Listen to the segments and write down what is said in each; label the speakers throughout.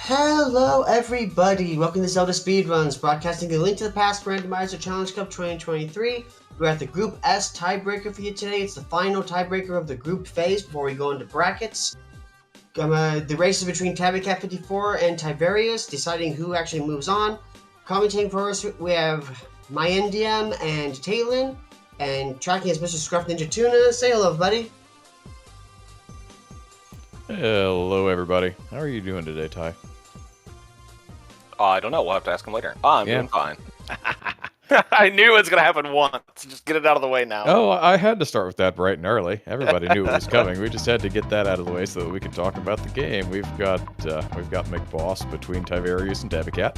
Speaker 1: Hello everybody, welcome to ZeldaSpeedRuns, broadcasting the Link to the Past Randomizer Challenge Cup 2023. We're at the Group S tiebreaker for you today. It's the final tiebreaker of the group phase before we go into brackets. The race is between Tabbycat54 and Tyvarius, deciding who actually moves on. Commentating for us, we have MyNDM and Taylin, and tracking is Mr. Scruff Ninja Tuna. Say hello, buddy.
Speaker 2: Hello, everybody. How are you doing today, Ty?
Speaker 3: I don't know. We'll have to ask him later. I'm doing fine. I knew it was going to happen once. Just get it out of the way now.
Speaker 2: Oh, I had to start with that bright and early. Everybody knew it was coming. We just had to get that out of the way so that we could talk about the game. We've got McBoss between Tyvarius and Tabbycat.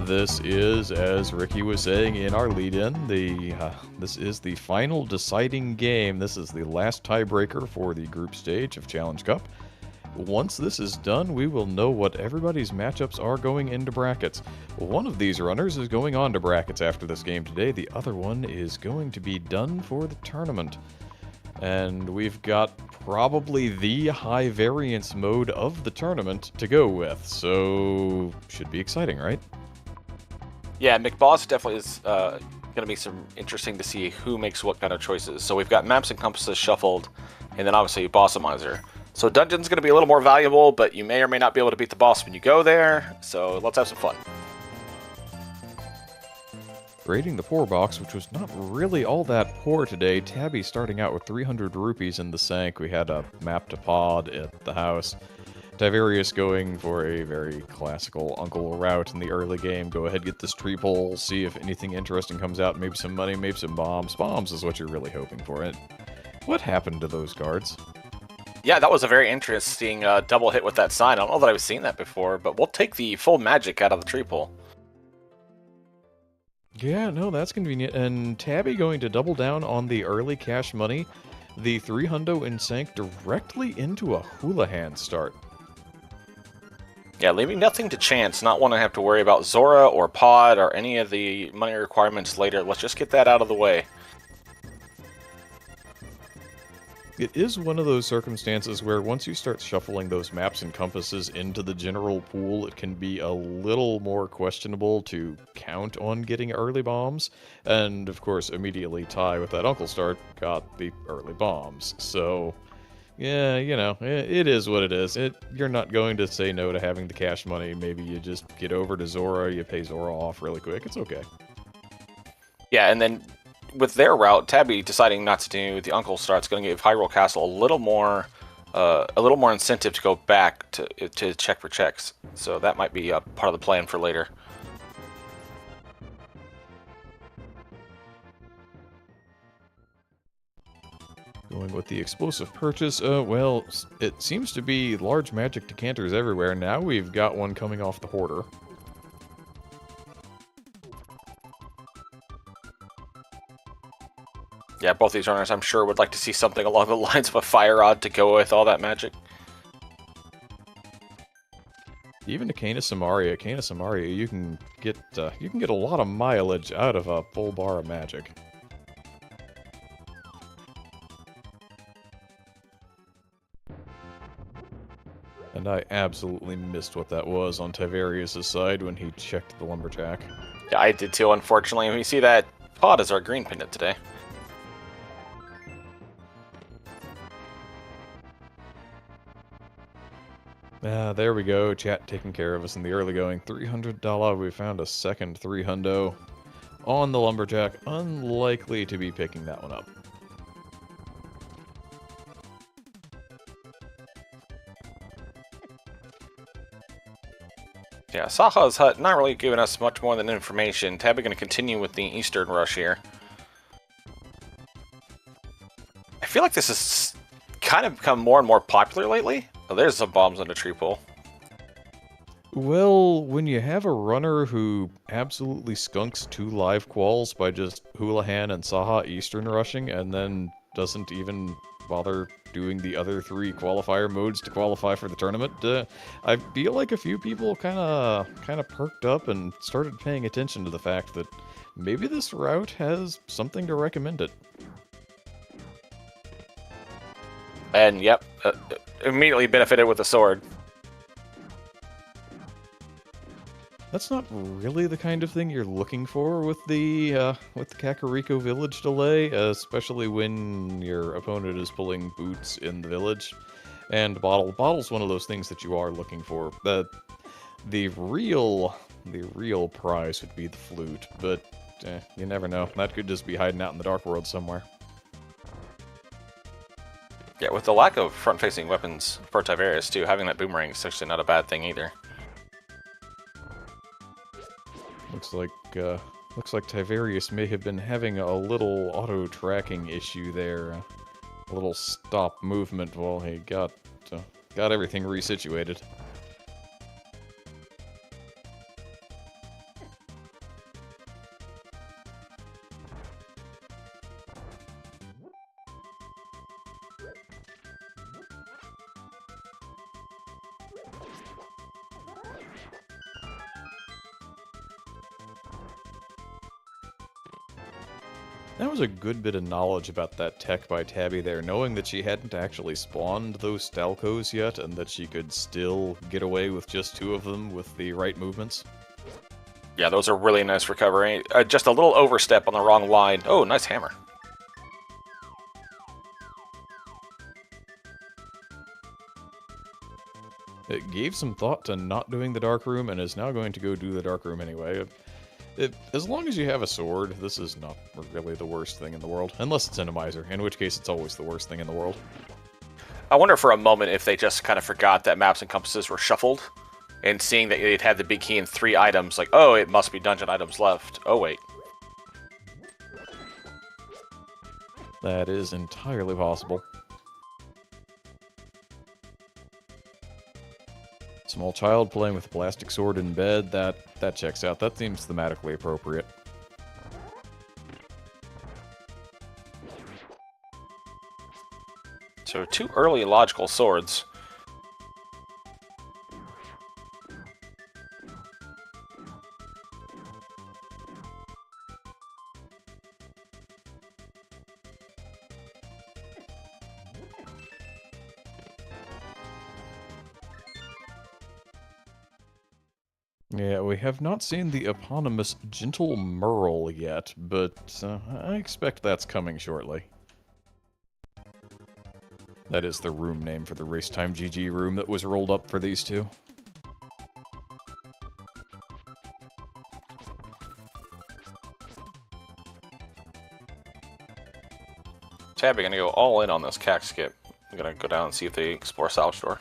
Speaker 2: This is, as Ricky was saying in our lead-in, this is the final deciding game. This is the last tiebreaker for the group stage of Challenge Cup. Once this is done, we will know what everybody's matchups are going into brackets. One of these runners is going on to brackets after this game today. The other one is going to be done for the tournament. And we've got probably the high variance mode of the tournament to go with. So, should be exciting, right?
Speaker 3: Yeah, McBoss definitely is going to be some interesting to see who makes what kind of choices. So we've got maps and compasses shuffled, and then obviously Bossomizer. So Dungeon's going to be a little more valuable, but you may or may not be able to beat the boss when you go there. So let's have some fun.
Speaker 2: Raiding the poor box, which was not really all that poor today. Tabby starting out with 300 rupees in the sank. We had a map to pod at the house. Tyvarius going for a very classical uncle route in the early game. Go ahead, get this tree pole, see if anything interesting comes out. Maybe some money, maybe some bombs. Bombs is what you're really hoping for. And what happened to those guards?
Speaker 3: Yeah, that was a very interesting double hit with that sign. I don't know that I've seen that before, but we'll take the full magic out of the tree pole.
Speaker 2: Yeah, no, that's convenient. And Tabby going to double down on the early cash money. The 300 and sank directly into a Houlihan start.
Speaker 3: Yeah, leaving nothing to chance, not want to have to worry about Zora or Pod or any of the money requirements later. Let's just get that out of the way.
Speaker 2: It is one of those circumstances where once you start shuffling those maps and compasses into the general pool, it can be a little more questionable to count on getting early bombs. And, of course, immediately Ty, with that uncle start, got the early bombs. So, yeah, you know, it is what it is. You're not going to say no to having the cash money. Maybe you just get over to Zora, you pay Zora off really quick. It's okay.
Speaker 3: Yeah, and then with their route, Tabby deciding not to do the uncle start is going to give Hyrule Castle a little more incentive to go back to check for checks. So that might be a part of the plan for later.
Speaker 2: Going with the explosive purchase, well, it seems to be large magic decanters everywhere. Now we've got one coming off the hoarder.
Speaker 3: Yeah, both these runners, I'm sure, would like to see something along the lines of a fire rod to go with all that magic.
Speaker 2: Even a Kana Samaria, you can get a lot of mileage out of a full bar of magic. And I absolutely missed what that was on Tyvarius' side when he checked the lumberjack.
Speaker 3: Yeah, I did too, unfortunately. We see that Pod is our green pendant today.
Speaker 2: There we go. Chat taking care of us in the early going. $300. We found a second 300 on the lumberjack. Unlikely to be picking that one up.
Speaker 3: Yeah, Saha's hut not really giving us much more than information. Tabby going to continue with the Eastern Rush here. I feel like this has kind of become more and more popular lately. Oh, there's some bombs on the tree pole.
Speaker 2: Well, when you have a runner who absolutely skunks 2 live quals by just Houlihan and Saha Eastern rushing and then doesn't even bother doing the other 3 qualifier modes to qualify for the tournament, I feel like a few people kind of perked up and started paying attention to the fact that maybe this route has something to recommend it.
Speaker 3: And yep, immediately benefited with the sword.
Speaker 2: That's not really the kind of thing you're looking for with the Kakariko village delay, especially when your opponent is pulling boots in the village. And bottle's one of those things that you are looking for. The real prize would be the flute, but you never know. That could just be hiding out in the dark world somewhere.
Speaker 3: Yeah, with the lack of front-facing weapons for Tyvarius too, having that boomerang is actually not a bad thing either.
Speaker 2: Looks like Tyvarius may have been having a little auto-tracking issue there. A little stop movement while he got everything resituated. That was a good bit of knowledge about that tech by Tabby there, knowing that she hadn't actually spawned those Stalkos yet, and that she could still get away with just 2 of them with the right movements.
Speaker 3: Yeah, those are really nice recovery. Just a little overstep on the wrong line. Oh, nice hammer.
Speaker 2: It gave some thought to not doing the dark room, and is now going to go do the dark room anyway. As long as you have a sword, this is not really the worst thing in the world. Unless it's Randomizer, in which case it's always the worst thing in the world.
Speaker 3: I wonder for a moment if they just kind of forgot that maps and compasses were shuffled, and seeing that it had the big key in 3 items, like, oh, it must be dungeon items left. Oh, wait.
Speaker 2: That is entirely possible. Small child playing with a plastic sword in bed, that checks out. That seems thematically appropriate.
Speaker 3: So 2 early logical swords.
Speaker 2: Yeah, we have not seen the eponymous Gentle Merle yet, but I expect that's coming shortly. That is the room name for the Racetime GG room that was rolled up for these 2.
Speaker 3: Tabby gonna go all in on this cack skip. I'm gonna go down and see if they explore salvage store.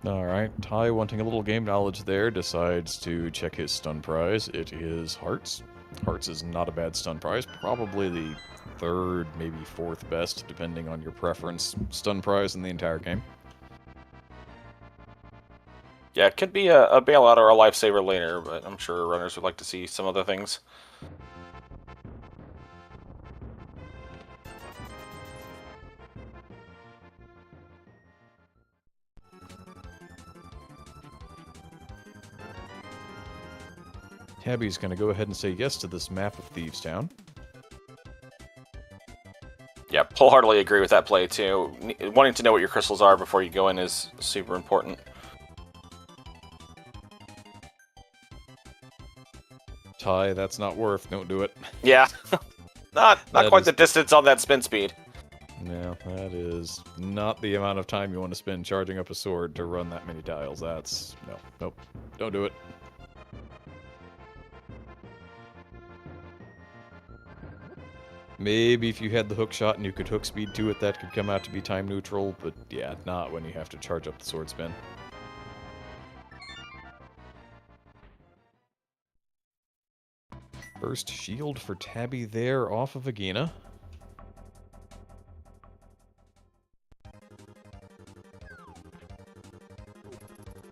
Speaker 2: Alright, Ty, wanting a little game knowledge there, decides to check his stun prize. It is Hearts. Hearts is not a bad stun prize, probably the 3rd, maybe 4th best, depending on your preference, stun prize in the entire game.
Speaker 3: Yeah, it could be a bailout or a lifesaver later, but I'm sure runners would like to see some other things.
Speaker 2: Tabby's going to go ahead and say yes to this map of Thieves Town.
Speaker 3: Yeah, wholeheartedly agree with that play, too. Wanting to know what your crystals are before you go in is super important.
Speaker 2: Ty, that's not worth, don't do it.
Speaker 3: Yeah, not quite the distance on that spin speed.
Speaker 2: No, that is not the amount of time you want to spend charging up a sword to run that many tiles. That's... nope, don't do it. Maybe if you had the hook shot and you could hook speed to it, that could come out to be time neutral, but yeah, not when you have to charge up the sword spin. First shield for Tabby there off of Agina.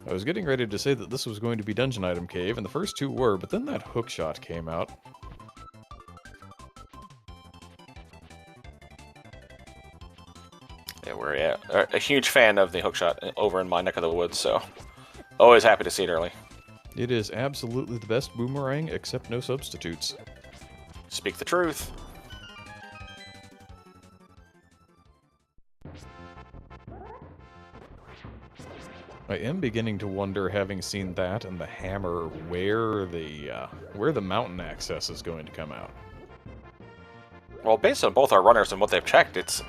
Speaker 2: I was getting ready to say that this was going to be Dungeon Item Cave, and the first 2 were, but then that hook shot came out.
Speaker 3: Yeah, we're a huge fan of the hookshot over in my neck of the woods, so always happy to see it early.
Speaker 2: It is absolutely the best boomerang, except no substitutes.
Speaker 3: Speak the truth.
Speaker 2: I am beginning to wonder, having seen that and the hammer, where the mountain access is going to come out.
Speaker 3: Well, based on both our runners and what they've checked, it's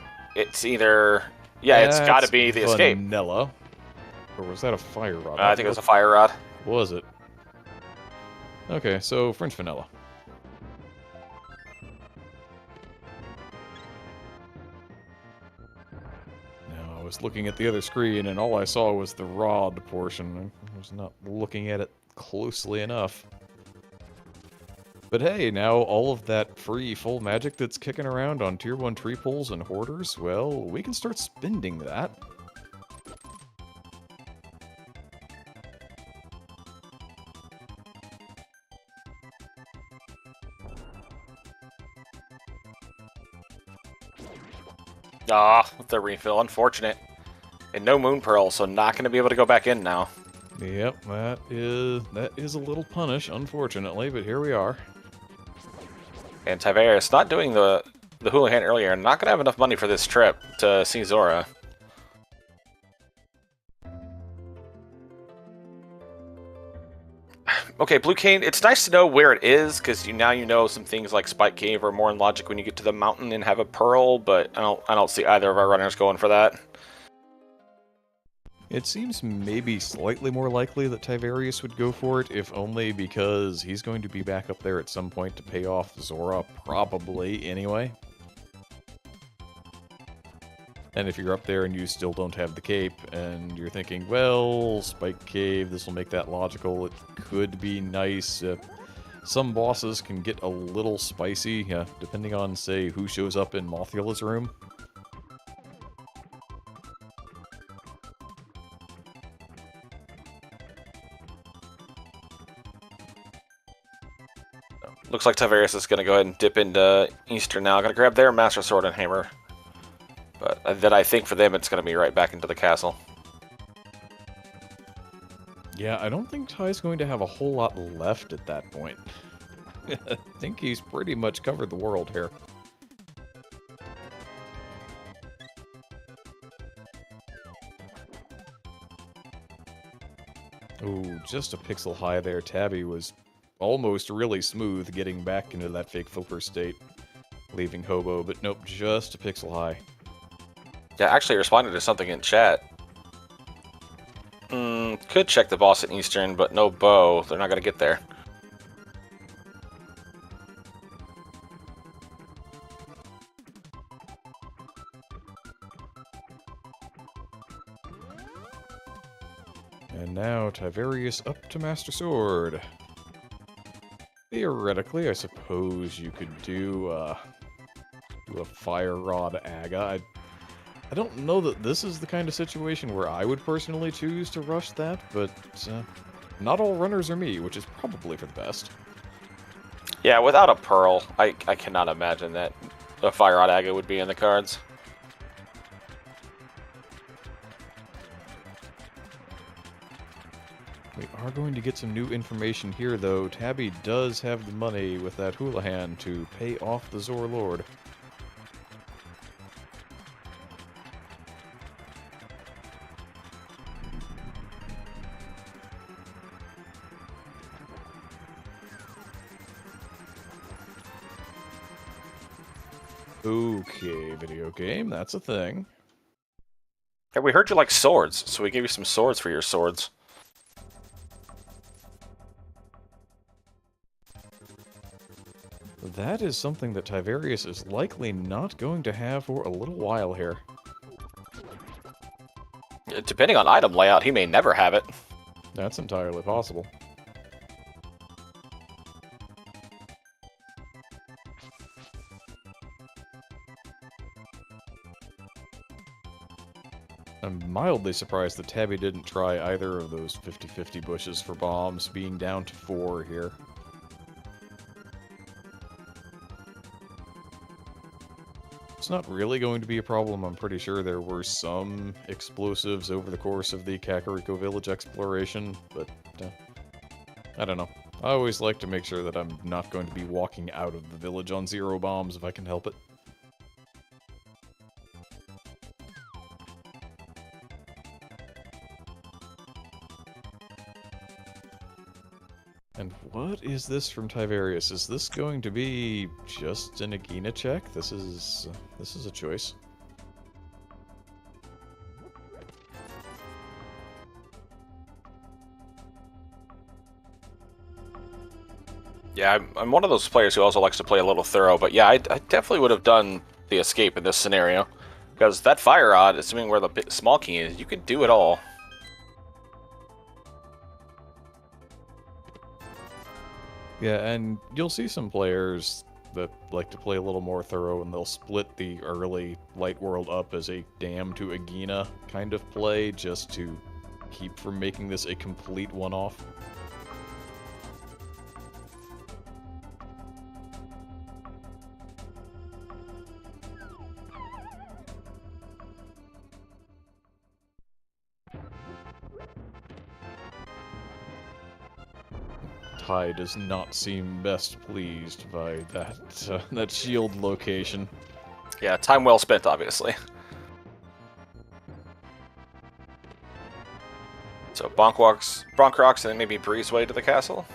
Speaker 3: either it's got to be the escape.
Speaker 2: Vanilla. Or was that a fire rod?
Speaker 3: I think it was a fire rod.
Speaker 2: Was it? Okay, so French vanilla. Now, I was looking at the other screen, and all I saw was the rod portion. I was not looking at it closely enough. But hey, now all of that free full magic that's kicking around on Tier 1 tree pulls and hoarders, well, we can start spending that.
Speaker 3: The refill, unfortunate. And no moon pearl, so not going to be able to go back in now.
Speaker 2: Yep, that is a little punish, unfortunately, but here we are.
Speaker 3: And Tyvarius not doing the Houlihan earlier, not going to have enough money for this trip to see Zora. Okay, Blue Cane, it's nice to know where it is, because now you know some things like Spike Cave are more in logic when you get to the mountain and have a pearl, but I don't see either of our runners going for that.
Speaker 2: It seems maybe slightly more likely that Tyvarius would go for it, if only because he's going to be back up there at some point to pay off Zora, probably, anyway. And if you're up there and you still don't have the cape, and you're thinking, well, Spike Cave, this will make that logical, it could be nice. Some bosses can get a little spicy, depending on, say, who shows up in Mothula's room.
Speaker 3: Looks like Tyvarius is going to go ahead and dip into Eastern now. Going to grab their Master Sword and Hammer. But then I think for them it's going to be right back into the castle.
Speaker 2: Yeah, I don't think Ty's going to have a whole lot left at that point. I think he's pretty much covered the world here. Ooh, just a pixel high there. Tabby was almost really smooth getting back into that fake filter state, leaving Hobo, but nope, just a pixel high.
Speaker 3: Yeah, actually responded to something in chat. Could check the boss in Eastern, but no bow. They're not going to get there.
Speaker 2: And now Tyvarius up to Master Sword. Theoretically, I suppose you could do a Fire Rod Aga. I don't know that this is the kind of situation where I would personally choose to rush that, but not all runners are me, which is probably for the best.
Speaker 3: Yeah, without a Pearl, I cannot imagine that a Fire Rod Aga would be in the cards.
Speaker 2: We are going to get some new information here, though. Tabby does have the money with that Houlihan to pay off the Zor Lord. Okay, video game, that's a thing.
Speaker 3: Hey, we heard you like swords, so we gave you some swords for your swords.
Speaker 2: That is something that Tyvarius is likely not going to have for a little while here.
Speaker 3: Depending on item layout, he may never have it.
Speaker 2: That's entirely possible. I'm mildly surprised that Tabby didn't try either of those 50-50 bushes for bombs, being down to 4 here. It's not really going to be a problem. I'm pretty sure there were some explosives over the course of the Kakariko Village exploration, but I don't know. I always like to make sure that I'm not going to be walking out of the village on 0 bombs if I can help it. And what is this from Tyvarius? Is this going to be just an Agina check? This is a choice.
Speaker 3: Yeah, I'm one of those players who also likes to play a little thorough, but yeah, I definitely would have done the escape in this scenario. Because that fire rod, assuming where the small key is, you could do it all.
Speaker 2: Yeah, and you'll see some players that like to play a little more thorough, and they'll split the early Light World up as a Dam to Agina kind of play, just to keep from making this a complete one-off. Ty does not seem best pleased by that shield location.
Speaker 3: Yeah, time well spent, obviously. So Bonk rocks, and then maybe Breezeway to the castle.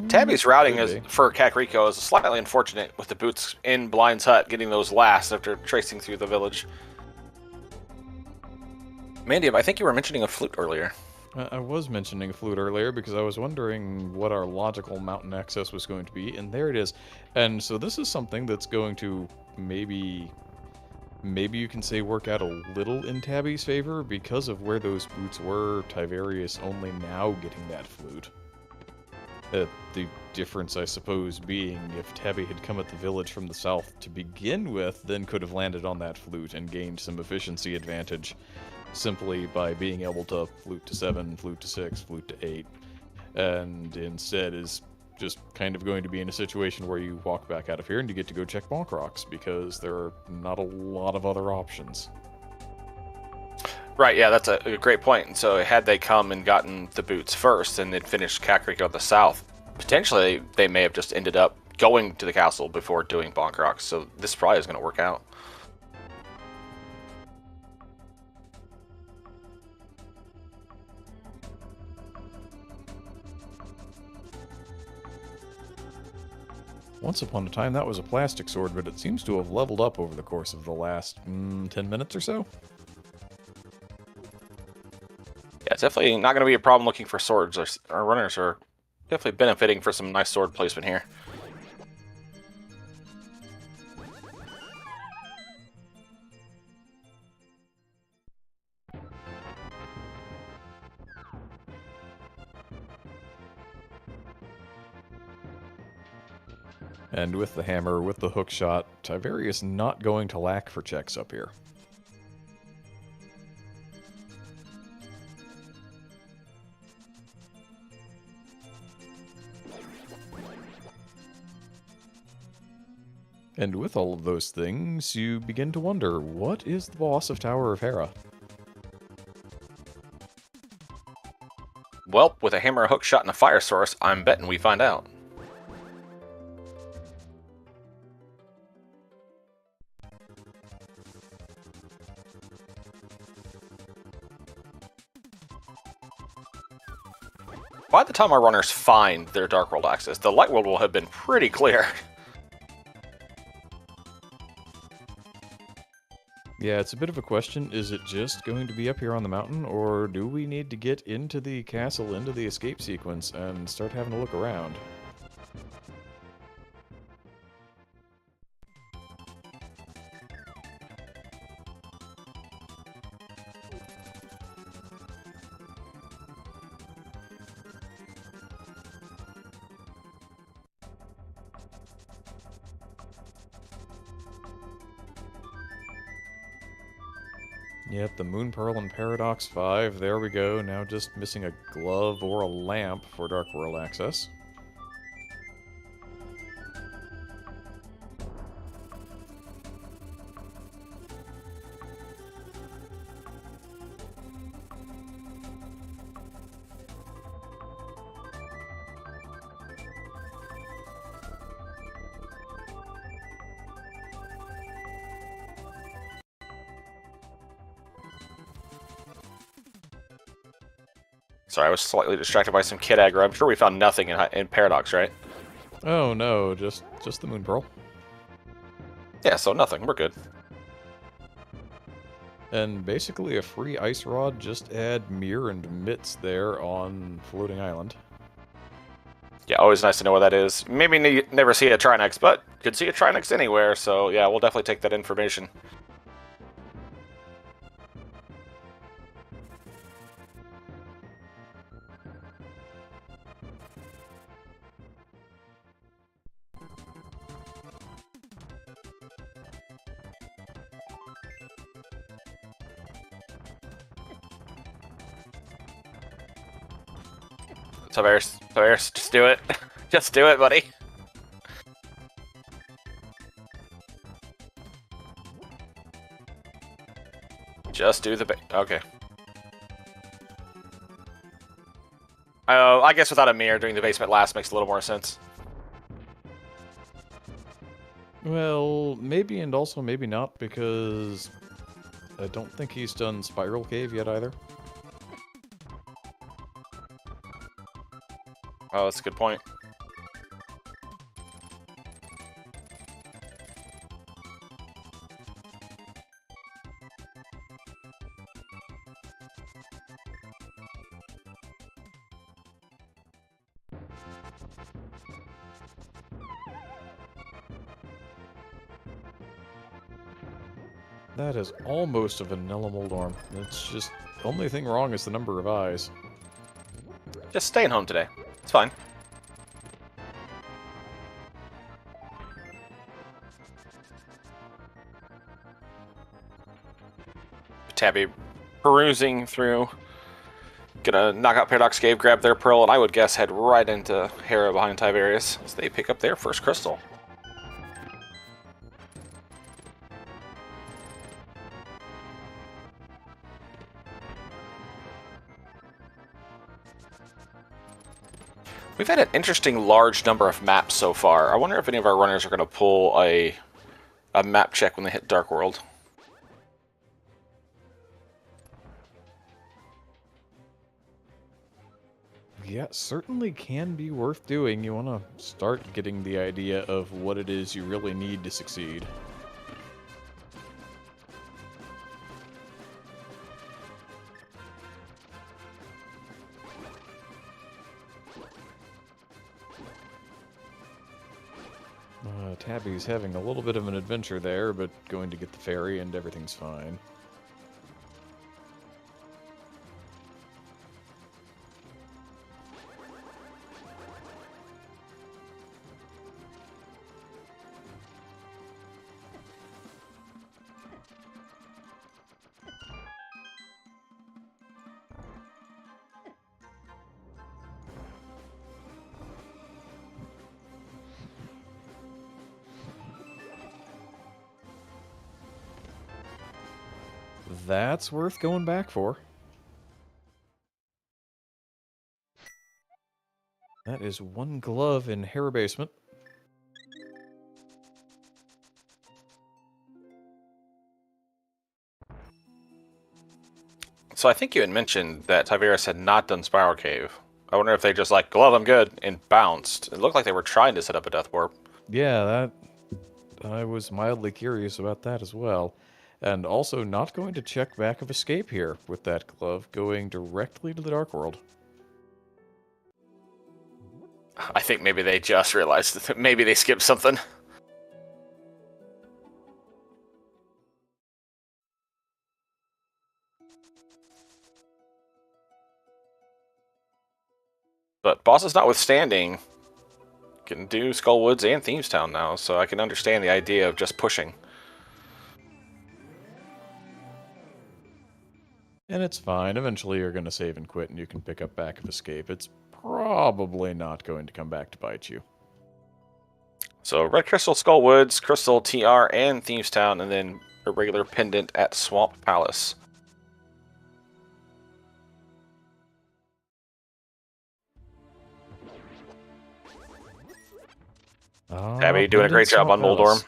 Speaker 3: Tabby's routing is for Kakariko is slightly unfortunate with the boots in Blind's hut, getting those last after tracing through the village. Mandy, I think you were mentioning a flute earlier.
Speaker 2: I was mentioning a flute earlier because I was wondering what our logical mountain access was going to be, and there it is. And so this is something that's going to maybe you can say work out a little in Tabby's favor because of where those boots were, Tyvarius only now getting that flute. The difference, I suppose, being if Tabby had come at the village from the south to begin with, then could have landed on that flute and gained some efficiency advantage simply by being able to flute to 7, flute to 6, flute to 8, and instead is just kind of going to be in a situation where you walk back out of here and you get to go check Bonk Rocks because there are not a lot of other options.
Speaker 3: Right, yeah, that's a great point. And so had they come and gotten the boots first and they'd finished Kakariko at the south, potentially they may have just ended up going to the castle before doing Bonk Rocks, so this probably is going to work out.
Speaker 2: Once upon a time, that was a plastic sword, but it seems to have leveled up over the course of the last 10 minutes or so.
Speaker 3: Yeah, it's definitely not going to be a problem looking for swords. Our runners are definitely benefiting for some nice sword placement here.
Speaker 2: And with the hammer, with the hook shot, Tyvarius not going to lack for checks up here. And with all of those things, you begin to wonder, what is the boss of Tower of Hera?
Speaker 3: Well, with a hammer, a hook shot, and a fire source, I'm betting we find out. By the time our runners find their Dark World access, the Light World will have been pretty clear.
Speaker 2: Yeah, it's a bit of a question. Is it just going to be up here on the mountain, or do we need to get into the castle, into the escape sequence, and start having a look around? Yep, the Moon Pearl and Paradox 5, there we go. Now just missing a glove or a lamp for Dark World access.
Speaker 3: Sorry, I was slightly distracted by some kid aggro. I'm sure we found nothing in Paradox, right?
Speaker 2: Oh no, just the Moon Pearl.
Speaker 3: Yeah, so nothing. We're good.
Speaker 2: And basically a free ice rod, just add Mirror and Mitts there on Floating Island.
Speaker 3: Yeah, always nice to know where that is. Maybe never see a Trinex, but could see a Trinex anywhere, so yeah, we'll definitely take that information. Tyvarius, just do it. Just do it, buddy. Just do the okay. I guess without a mirror, doing the basement last makes a little more sense.
Speaker 2: Well, maybe and also maybe not, because I don't think he's done Spiral Cave yet either.
Speaker 3: Oh, that's a good point.
Speaker 2: That is almost a vanilla Moldorm. It's just, the only thing wrong is the number of eyes.
Speaker 3: Just staying home today. It's fine. Tabby perusing through. Gonna knock out Paradox Cave, grab their pearl, and I would guess head right into Hera behind Tyvarius as they pick up their first crystal. We've had an interesting large number of maps so far. I wonder if any of our runners are going to pull a map check when they hit Dark World.
Speaker 2: Yeah, certainly can be worth doing. You want to start getting the idea of what it is you really need to succeed. Tabby's having a little bit of an adventure there, but going to get the ferry and everything's fine. That's worth going back for. That is one glove in Hera Basement.
Speaker 3: So I think you had mentioned that Tyvarius had not done Spiral Cave. I wonder if they just like, glove, I'm good, and bounced. It looked like they were trying to set up a Death Warp.
Speaker 2: Yeah, I was mildly curious about that as well. And also not going to check back of escape here with that glove, going directly to the Dark World.
Speaker 3: I think maybe they just realized that maybe they skipped something. But bosses notwithstanding, can do Skullwoods and Themestown now, so I can understand the idea of just pushing.
Speaker 2: And it's fine. Eventually you're going to save and quit and you can pick up back of escape. It's probably not going to come back to bite you.
Speaker 3: So Red Crystal, Skullwoods, Crystal, TR, and Themestown, and then a regular pendant at Swamp Palace. Tabby doing a great job on Moldorm.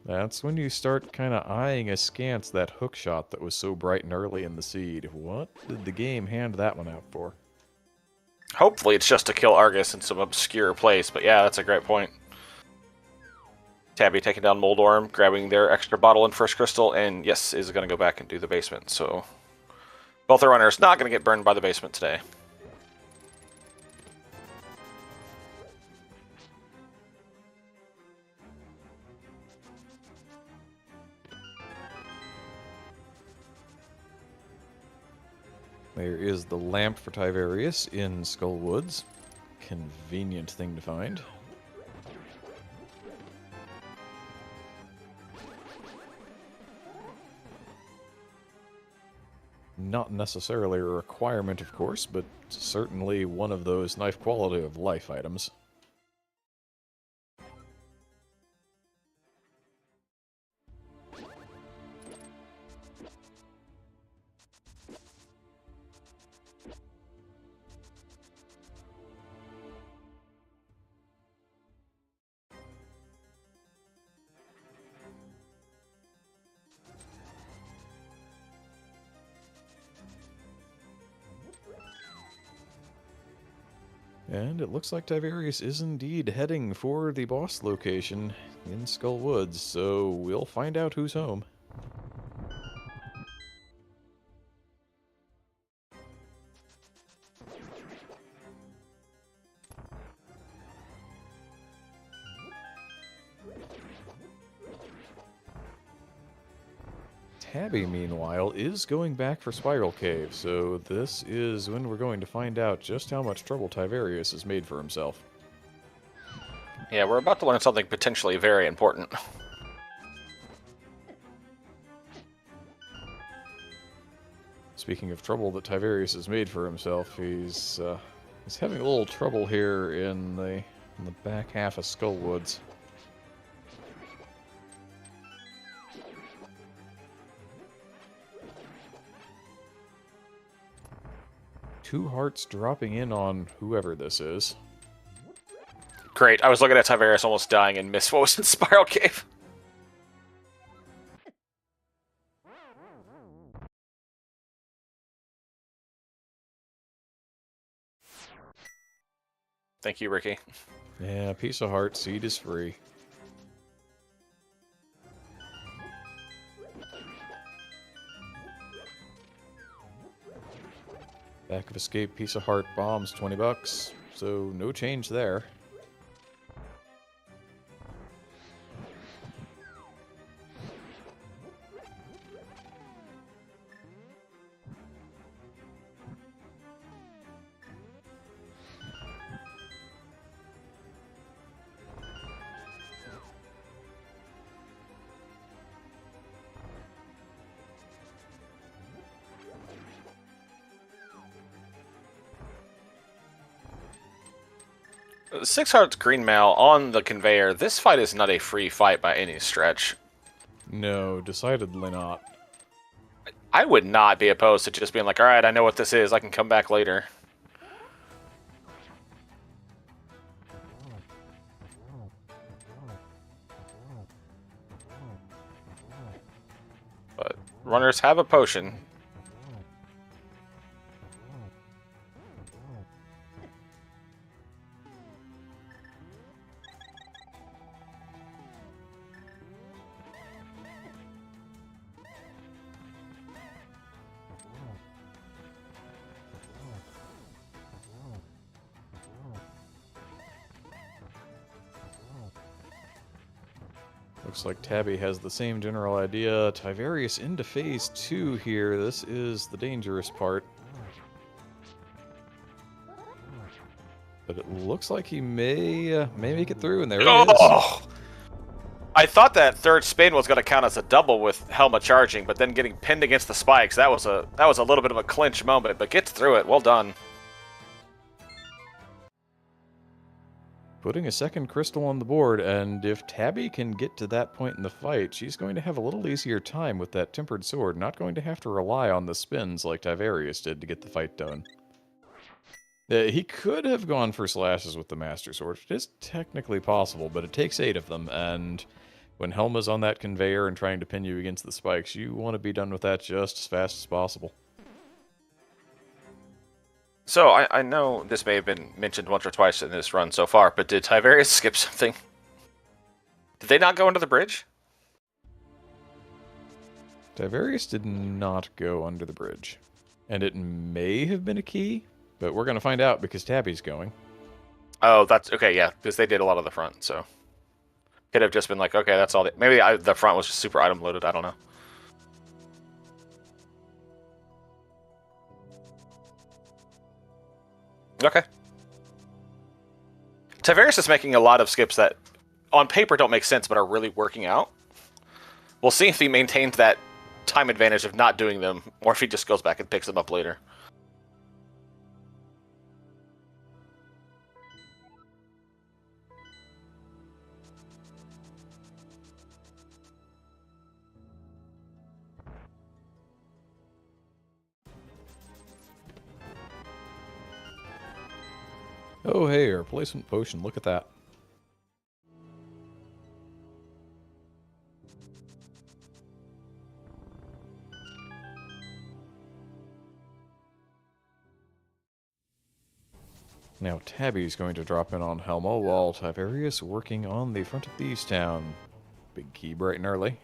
Speaker 2: That's when you start kind of eyeing askance that hook shot that was so bright and early in the seed. What did the game hand that one out for?
Speaker 3: Hopefully it's just to kill Argus in some obscure place, but yeah, that's a great point. Tabby taking down Moldorm, grabbing their extra bottle and first crystal, and yes, is going to go back and do the basement. So both the runners not going to get burned by the basement today.
Speaker 2: There is the lamp for Tyvarius in Skull Woods. Convenient thing to find. Not necessarily a requirement, of course, but certainly one of those knife quality of life items. And it looks like Tyvarius is indeed heading for the boss location in Skull Woods, so we'll find out who's home. Tabby, meanwhile, is going back for Spiral Cave, so this is when we're going to find out just how much trouble Tyvarius has made for himself.
Speaker 3: Yeah, we're about to learn something potentially very important.
Speaker 2: Speaking of trouble that Tyvarius has made for himself, he's having a little trouble here in the back half of Skull Woods. Two hearts dropping in on whoever this is.
Speaker 3: Great, I was looking at Tyvarius almost dying and missed what was in Spiral Cave. Thank you, Ricky.
Speaker 2: Yeah, piece of heart, seed is free. Back of escape, piece of heart, bombs, 20 bucks. So no change there.
Speaker 3: Six Hearts Green Mail on the conveyor. This fight is not a free fight by any stretch.
Speaker 2: No, decidedly not.
Speaker 3: I would not be opposed to just being like, alright, I know what this is, I can come back later. But runners have a potion.
Speaker 2: Looks like Tabby has the same general idea. Tyvarius into phase 2 here. This is the dangerous part. But it looks like he may make it through, and there he is.
Speaker 3: I thought that third spin was going to count as a double with Helma charging, but then getting pinned against the spikes, that was a little bit of a clinch moment, but gets through it. Well done.
Speaker 2: Putting a second crystal on the board, and if Tabby can get to that point in the fight, she's going to have a little easier time with that tempered sword, not going to have to rely on the spins like Tyvarius did to get the fight done. He could have gone for slashes with the Master Sword. It is technically possible, but it takes 8 of them, and when Helma's on that conveyor and trying to pin you against the spikes, you want to be done with that just as fast as possible.
Speaker 3: So I know this may have been mentioned once or twice in this run so far, but did Tyvarius skip something? Did they not go under the bridge?
Speaker 2: Tyvarius did not go under the bridge. And it may have been a key, but we're going to find out because Tabby's going.
Speaker 3: Oh, that's okay, yeah, because they did a lot of the front, so. Could have just been like, okay, that's all. Maybe the front was just super item loaded, I don't know. Okay. Tyvarius is making a lot of skips that on paper don't make sense but are really working out. We'll see if he maintains that time advantage of not doing them, or if he just goes back and picks them up later.
Speaker 2: Oh, hey, our replacement potion. Look at that. Now Tabby's going to drop in on Helma while Tyvarius working on the front of Thieves Town. Big key bright and early.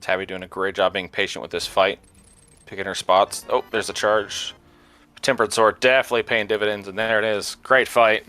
Speaker 3: Tabby doing a great job being patient with this fight. Picking her spots. Oh, there's a charge. Tempered Sword definitely paying dividends, and there it is. Great fight.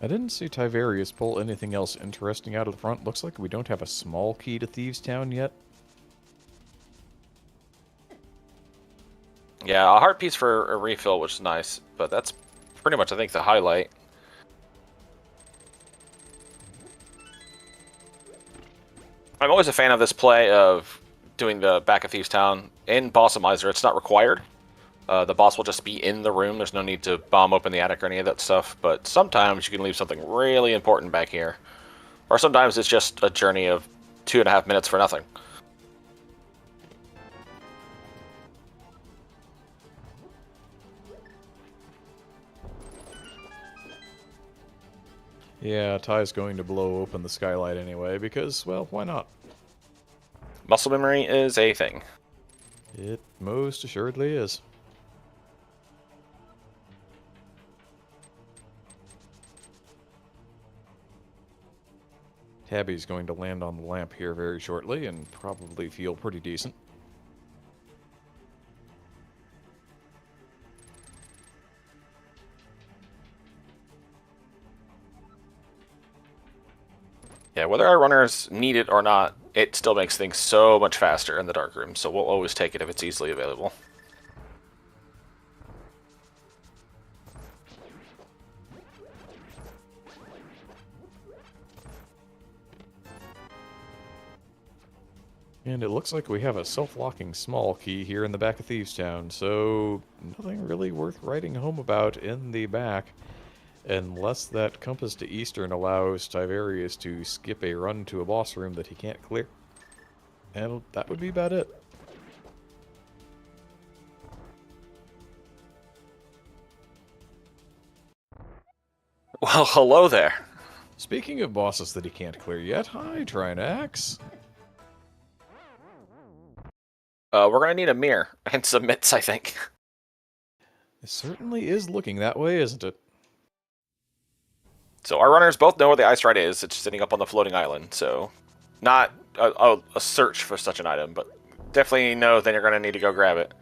Speaker 2: I didn't see Tyvarius pull anything else interesting out of the front. Looks like we don't have a small key to Thieves Town yet.
Speaker 3: Yeah, a heart piece for a refill, which is nice, but that's pretty much, I think, the highlight. I'm always a fan of this play of doing the back of Thieves Town. In Bossomizer, it's not required. The boss will just be in the room. There's no need to bomb open the attic or any of that stuff. But sometimes you can leave something really important back here. Or sometimes it's just a journey of 2.5 minutes for nothing.
Speaker 2: Yeah, Ty's going to blow open the skylight anyway, because, well, why not?
Speaker 3: Muscle memory is a thing.
Speaker 2: It most assuredly is. Tabby's going to land on the lamp here very shortly and probably feel pretty decent.
Speaker 3: Yeah, whether our runners need it or not, it still makes things so much faster in the dark room, so we'll always take it if it's easily available.
Speaker 2: And it looks like we have a self-locking small key here in the back of Thieves Town, so nothing really worth writing home about in the back, unless that compass to Eastern allows Tyvarius to skip a run to a boss room that he can't clear. And that would be about it.
Speaker 3: Well, hello there.
Speaker 2: Speaking of bosses that he can't clear yet, hi, Trinax.
Speaker 3: We're going to need a mirror and some mitts, I think.
Speaker 2: It certainly is looking that way, isn't it?
Speaker 3: So our runners both know where the ice ride is. It's sitting up on the floating island, so not a search for such an item, but definitely know, then you're going to need to go grab it.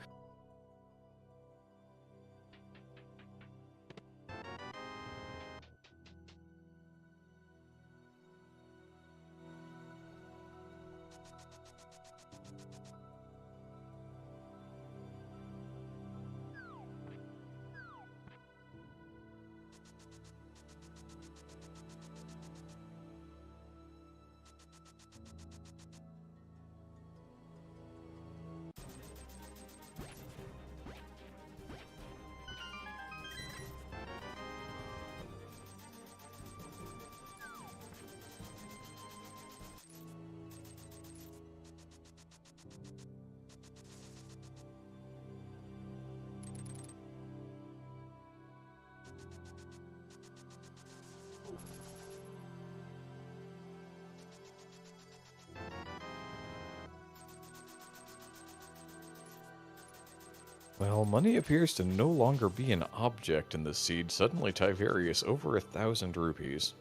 Speaker 2: Well, money appears to no longer be an object in this seed. Suddenly, Tyvarius over 1,000 rupees.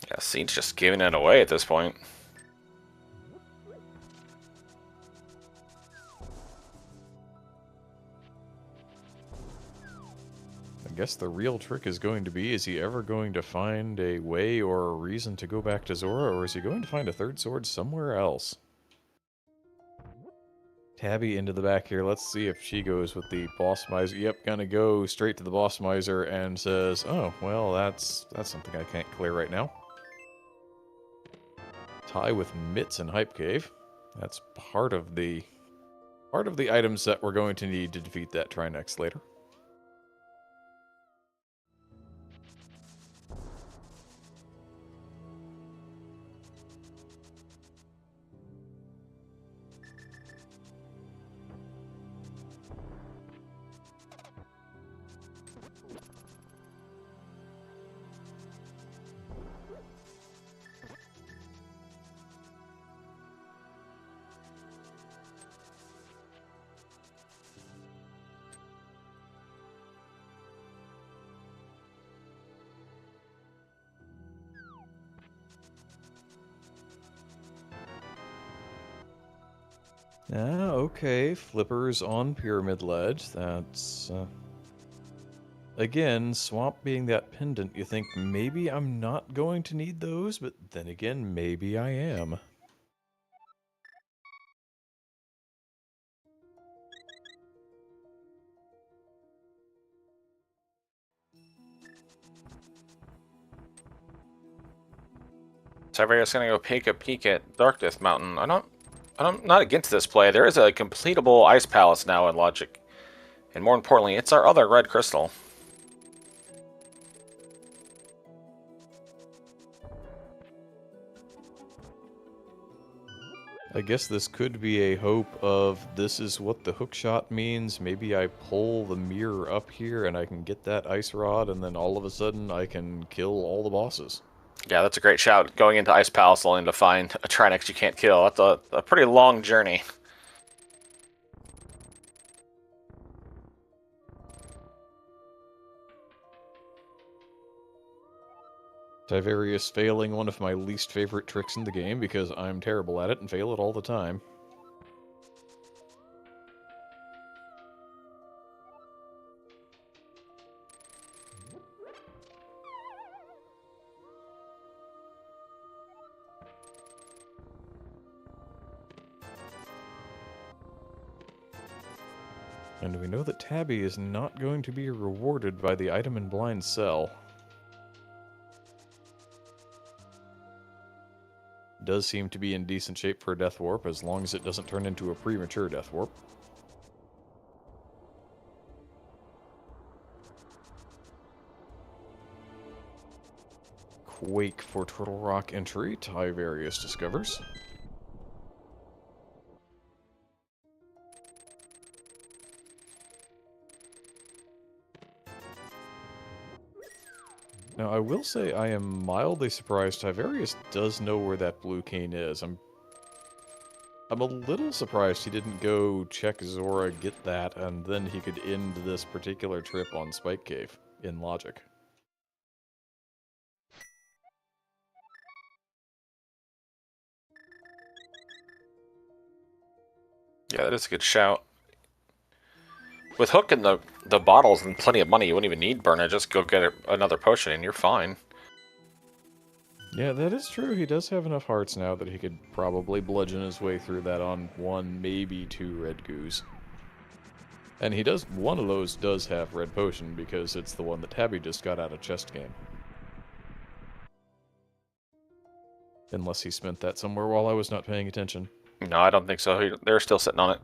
Speaker 3: Yeah, Seed's just giving it away at this point.
Speaker 2: I guess the real trick is going to be, is he ever going to find a way or a reason to go back to Zora, or is he going to find a third sword somewhere else? Tabby into the back here. Let's see if she goes with the boss miser. Yep, gonna go straight to the boss miser and says, "Oh, well, that's something I can't clear right now." Tie with mitts and hype cave. That's part of the item set we're going to need to defeat that Trinex later. Ah, okay. Flippers on Pyramid Ledge. That's, again, Swamp being that pendant, you think maybe I'm not going to need those, but then again, maybe I am.
Speaker 3: Tyvarius gonna go take a peek at Darkness Mountain. I'm not against this play. There is a completable ice palace now in Logic. And more importantly, it's our other red crystal.
Speaker 2: I guess this could be a hope of, this is what the hookshot means. Maybe I pull the mirror up here and I can get that ice rod, and then all of a sudden I can kill all the bosses.
Speaker 3: Yeah, that's a great shout. Going into Ice Palace only to find a Trinex you can't kill. That's a pretty long journey.
Speaker 2: Tyvarius failing one of my least favorite tricks in the game because I'm terrible at it and fail it all the time. And we know that Tabby is not going to be rewarded by the item in Blind Cell. Does seem to be in decent shape for a Death Warp, as long as it doesn't turn into a premature Death Warp. Quake for Turtle Rock entry, Tyvarius discovers. Now, I will say I am mildly surprised Tyvarius does know where that blue cane is. I'm a little surprised he didn't go check Zora, get that, and then he could end this particular trip on Spike Cave in Logic.
Speaker 3: Yeah, that is a good shout. With Hook and the bottles and plenty of money, you wouldn't even need Burna. Just go get another potion and you're fine.
Speaker 2: Yeah, that is true. He does have enough hearts now that he could probably bludgeon his way through that on 1, maybe 2 red goos. And he does, one of those does have red potion because it's the one that Tabby just got out of chest game. Unless he spent that somewhere while I was not paying attention.
Speaker 3: No, I don't think so. They're still sitting on it.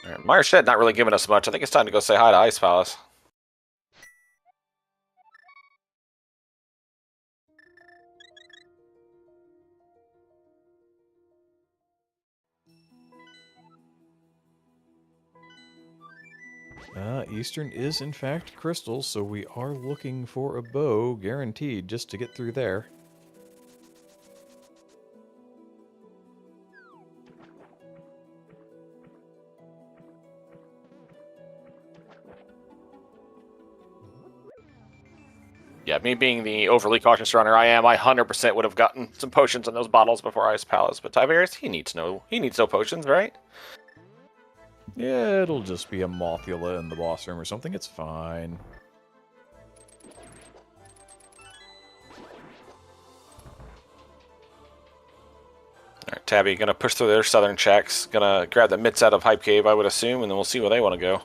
Speaker 3: Alright, Meyer Shed not really giving us much. I think it's time to go say hi to Ice Palace.
Speaker 2: Eastern is in fact crystal, so we are looking for a bow, guaranteed, just to get through there.
Speaker 3: Yeah, me being the overly cautious runner I 100% would have gotten some potions in those bottles before Ice Palace. But Tyvarius, he needs no potions, right?
Speaker 2: Yeah, it'll just be a Mothula in the boss room or something. It's fine.
Speaker 3: Alright, Tabby gonna push through their southern checks. Gonna grab the mitts out of Hype Cave, I would assume, and then we'll see where they want to go.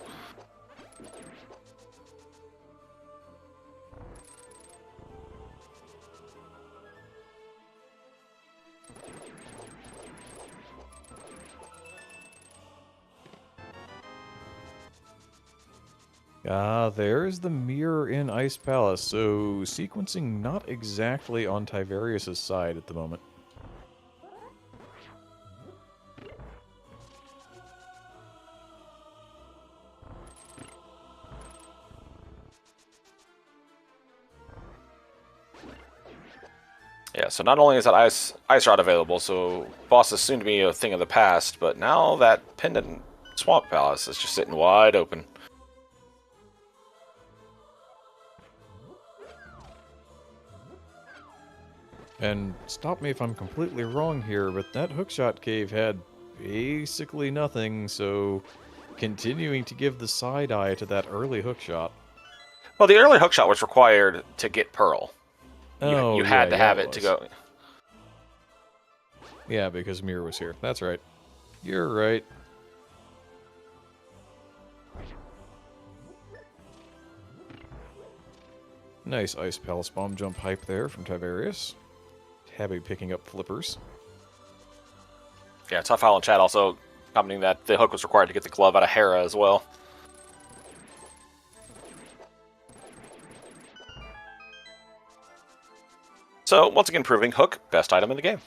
Speaker 2: There's the mirror in Ice Palace, so sequencing not exactly on Tyvarius' side at the moment.
Speaker 3: Yeah, so not only is that ice rod available, so boss is soon to be a thing of the past, but now that pendant swamp palace is just sitting wide open.
Speaker 2: And stop me if I'm completely wrong here, but that hookshot cave had basically nothing, so continuing to give the side eye to that early hookshot.
Speaker 3: Well, the early hookshot was required to get Pearl. You had
Speaker 2: yeah,
Speaker 3: to have it to go.
Speaker 2: Yeah, because Mir was here. That's right. You're right. Nice Ice Palace Bomb jump hype there from Tyvarius. Tabby picking up flippers.
Speaker 3: Yeah, Tough Owl in chat also commenting that the hook was required to get the glove out of Hera as well. So, once again proving hook, best item in the game.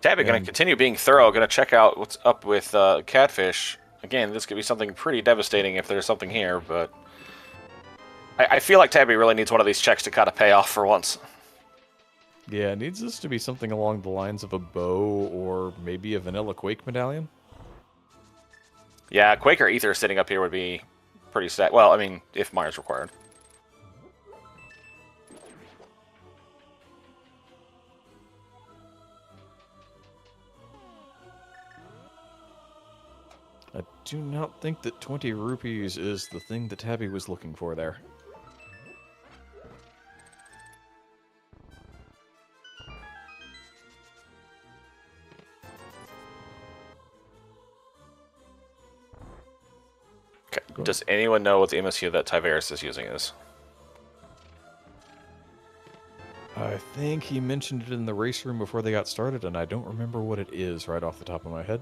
Speaker 3: Tabby going to continue being thorough, going to check out what's up with Catfish. Again, this could be something pretty devastating if there's something here, but I feel like Tabby really needs one of these checks to kind of pay off for once.
Speaker 2: Yeah, it needs this to be something along the lines of a bow or maybe a vanilla Quake medallion.
Speaker 3: Yeah, Quaker Ether sitting up here would be pretty set. Well, I mean, if Myers required.
Speaker 2: I do not think that 20 rupees is the thing that Tabby was looking for there.
Speaker 3: Okay. Does anyone know what the MSU that Tyvarius is using is?
Speaker 2: I think he mentioned it in the race room before they got started, and I don't remember what it is right off the top of my head.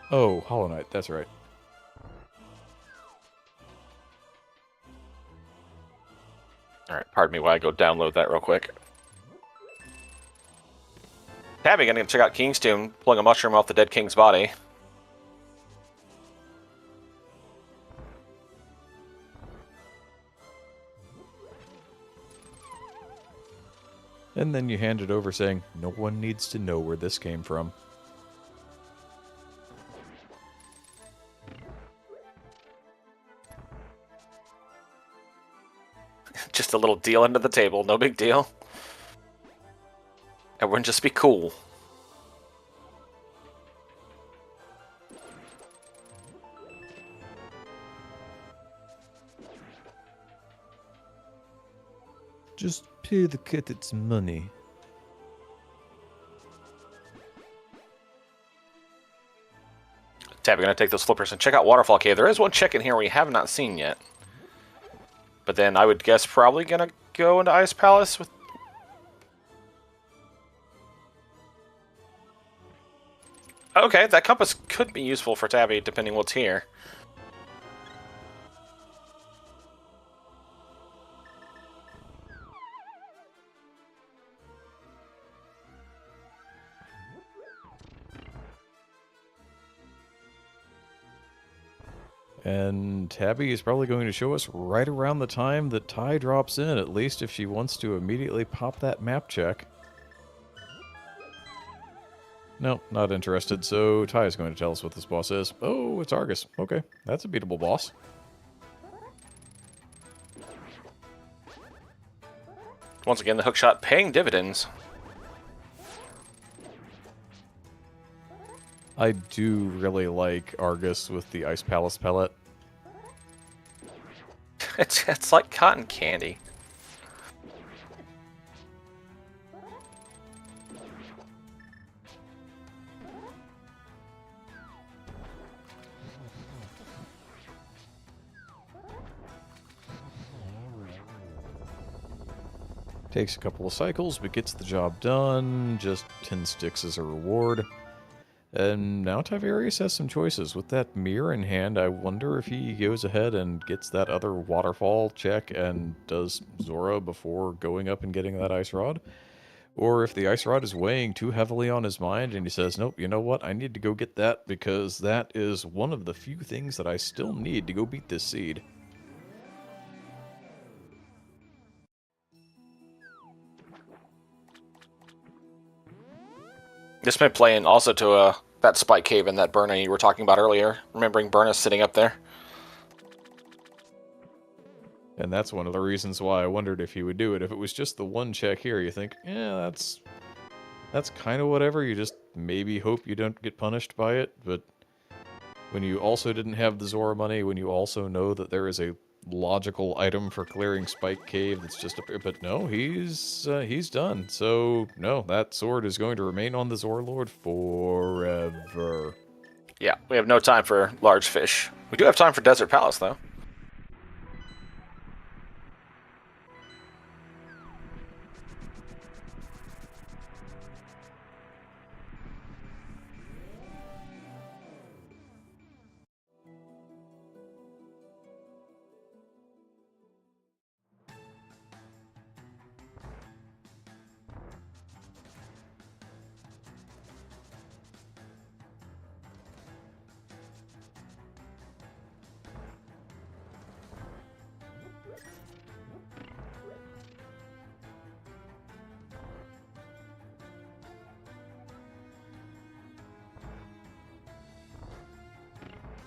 Speaker 2: Oh, Hollow Knight, that's right.
Speaker 3: Alright, pardon me while I go download that real quick. Tabby gonna check out King's Tomb, pulling a mushroom off the dead king's body.
Speaker 2: And then you hand it over saying, no one needs to know where this came from.
Speaker 3: just a little deal under the table, no big deal. Everyone just be cool.
Speaker 2: Just pay the cat its money.
Speaker 3: Tabby, gonna take those flippers and check out Waterfall Cave. There is one check in here we have not seen yet. But then I would guess probably gonna go into Ice Palace with... Okay, that compass could be useful for Tabby, depending what's here.
Speaker 2: And Tabby is probably going to show us right around the time that Ty drops in, at least if she wants to immediately pop that map check. No, not interested, so Ty is going to tell us what this boss is. Oh, it's Argus. Okay, that's a beatable boss.
Speaker 3: Once again, the hookshot paying dividends.
Speaker 2: I do really like Argus with the Ice Palace pellet.
Speaker 3: It's like cotton candy.
Speaker 2: Takes a couple of cycles, but gets the job done. Just 10 sticks as a reward. And now Tyvarius has some choices. With that mirror in hand, I wonder if he goes ahead and gets that other waterfall check and does Zora before going up and getting that ice rod. Or if the ice rod is weighing too heavily on his mind and he says, nope, you know what, I need to go get that because that is one of the few things that I still need to go beat this seed.
Speaker 3: This may play in also to that spike cave in that Burna you were talking about earlier. Remembering Burna sitting up there?
Speaker 2: And that's one of the reasons why I wondered if he would do it. If it was just the one check here, you think, yeah, that's kind of whatever. You just maybe hope you don't get punished by it. But when you also didn't have the Zora money, when you also know that there is a logical item for clearing Spike Cave that's just a... But no, he's done. So, no, that sword is going to remain on the Zora Lord forever.
Speaker 3: Yeah, we have no time for large fish. We do have time for Desert Palace, though.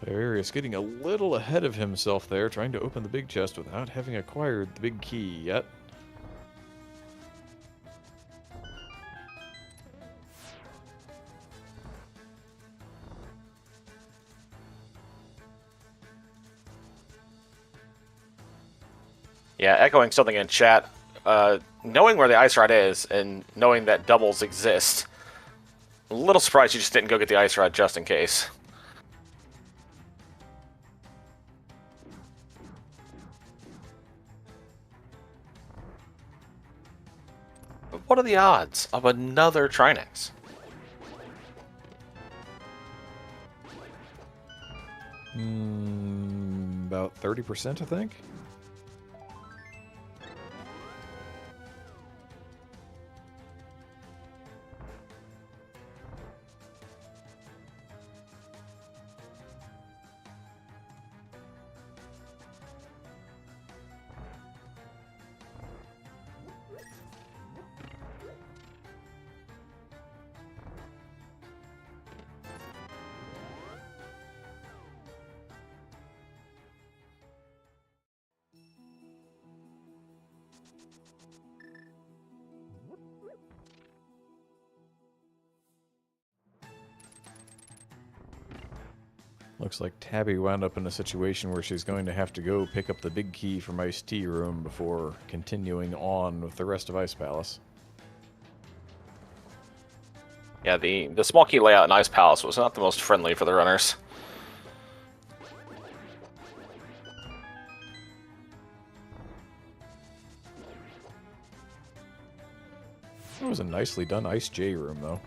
Speaker 2: Tyvarius getting a little ahead of himself there, trying to open the big chest without having acquired the big key yet.
Speaker 3: Yeah, echoing something in chat, knowing where the ice rod is and knowing that doubles exist, a little surprised you just didn't go get the ice rod just in case. But what are the odds of another Trinex?
Speaker 2: About 30%, I think. Looks like Tabby wound up in a situation where she's going to have to go pick up the big key from Ice Tea Room before continuing on with the rest of Ice Palace.
Speaker 3: Yeah, the small key layout in Ice Palace was not the most friendly for the runners.
Speaker 2: That was a nicely done Ice J room, though.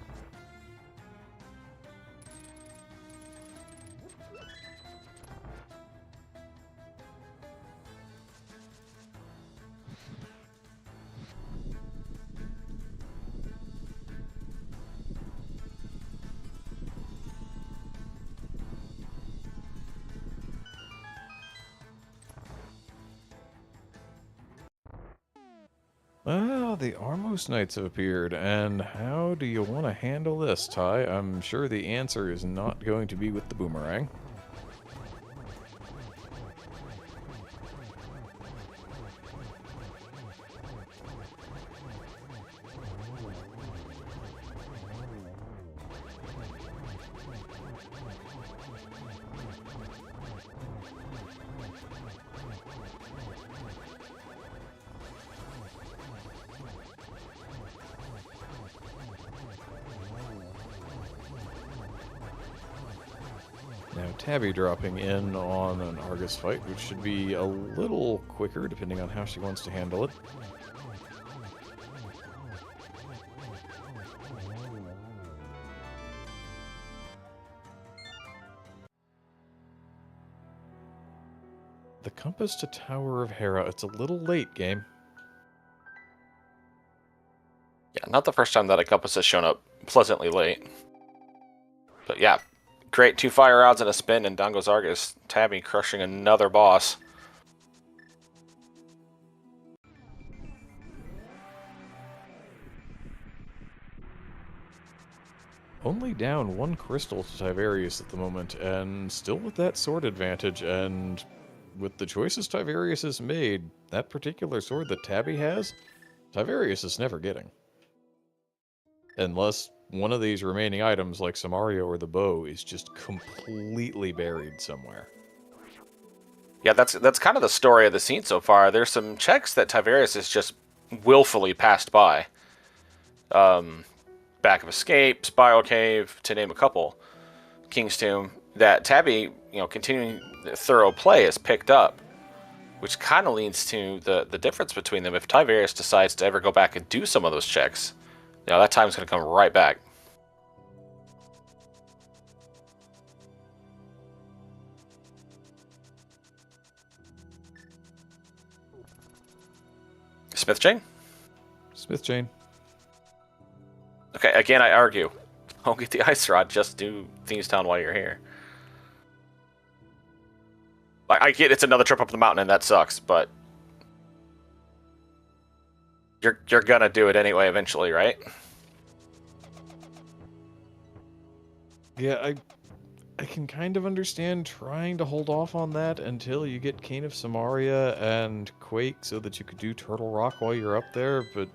Speaker 2: Well, the Armos Knights have appeared, and how do you want to handle this, Ty? I'm sure the answer is not going to be with the boomerang. Now, Tabby dropping in on an Argus fight, which should be a little quicker, depending on how she wants to handle it. The Compass to Tower of Hera. It's a little late, game.
Speaker 3: Yeah, not the first time that a compass has shown up pleasantly late. But yeah, great 2 fire rods and a spin, and down goes Argus. Tabby crushing another boss.
Speaker 2: Only down 1 crystal to Tyvarius at the moment, and still with that sword advantage, and with the choices Tyvarius has made, that particular sword that Tabby has, Tyvarius is never getting. Unless one of these remaining items, like Samario or the bow, is just completely buried somewhere.
Speaker 3: Yeah, that's kind of the story of the scene so far. There's some checks that Tyvarius has just willfully passed by. Back of Escape, Spiral Cave, to name a couple. King's Tomb. That Tabby, continuing the thorough play has picked up. Which kind of leads to the difference between them. If Tyvarius decides to ever go back and do some of those checks, that time's going to come right back. Smith chain?
Speaker 2: Smith chain.
Speaker 3: Okay, again, I argue. Don't get the ice rod, just do Thieves Town while you're here. I get it's another trip up the mountain and that sucks, but you're gonna do it anyway eventually, right?
Speaker 2: Yeah, I can kind of understand trying to hold off on that until you get Cane of Samaria and Quake so that you could do Turtle Rock while you're up there, but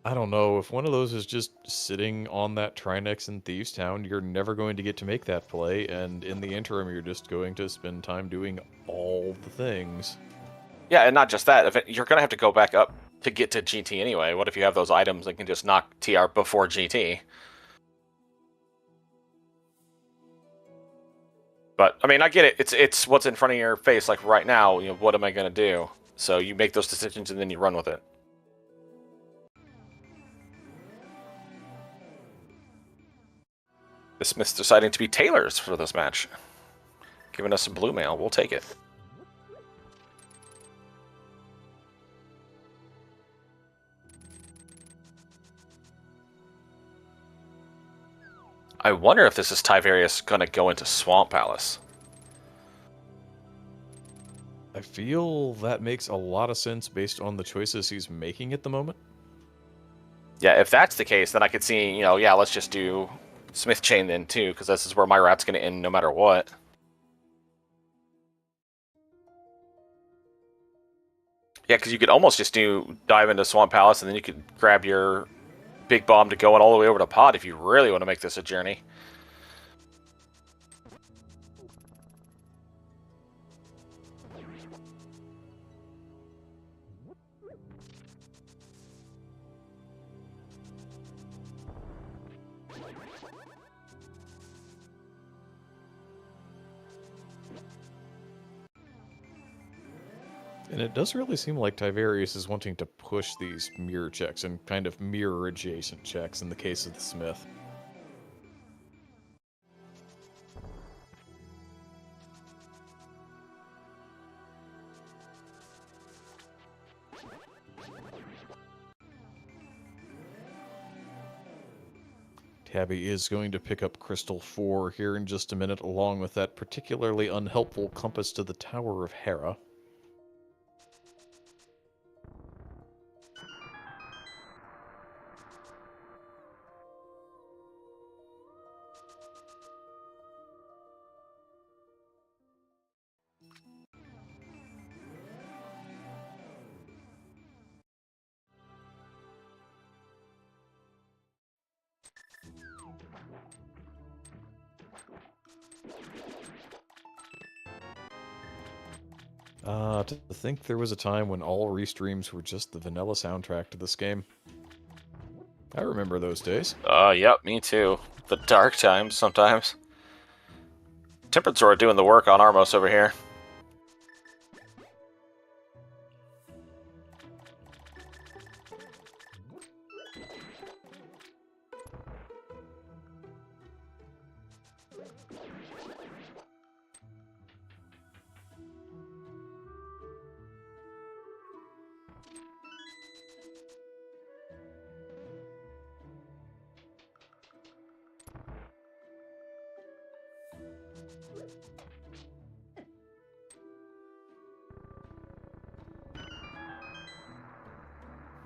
Speaker 2: I don't know. If one of those is just sitting on that Trinex in Thieves Town, you're never going to get to make that play, and in the interim, you're just going to spend time doing all the things.
Speaker 3: Yeah, and not just that. You're going to have to go back up to get to GT anyway. What if you have those items that can just knock TR before GT? But, I mean, I get it. It's what's in front of your face, like right now, what am I going to do? So you make those decisions and then you run with it. The Smiths deciding to be tailors for this match. Giving us some blue mail. We'll take it. I wonder if this is Tyvarius going to go into Swamp Palace.
Speaker 2: I feel that makes a lot of sense based on the choices he's making at the moment.
Speaker 3: Yeah, if that's the case, then I could see, yeah, let's just do Smith chain then too, because this is where my rat's going to end no matter what. Yeah, because you could almost just dive into Swamp Palace and then you could grab your big bomb to go all the way over to Pod if you really want to make this a journey.
Speaker 2: And it does really seem like Tyvarius is wanting to push these mirror checks and kind of mirror adjacent checks in the case of the Smith. Tabby is going to pick up Crystal 4 here in just a minute, along with that particularly unhelpful compass to the Tower of Hera. To think there was a time when all restreams were just the vanilla soundtrack to this game. I remember those days.
Speaker 3: Yep, me too. The dark times sometimes. Tempered Sword doing the work on Armos over here.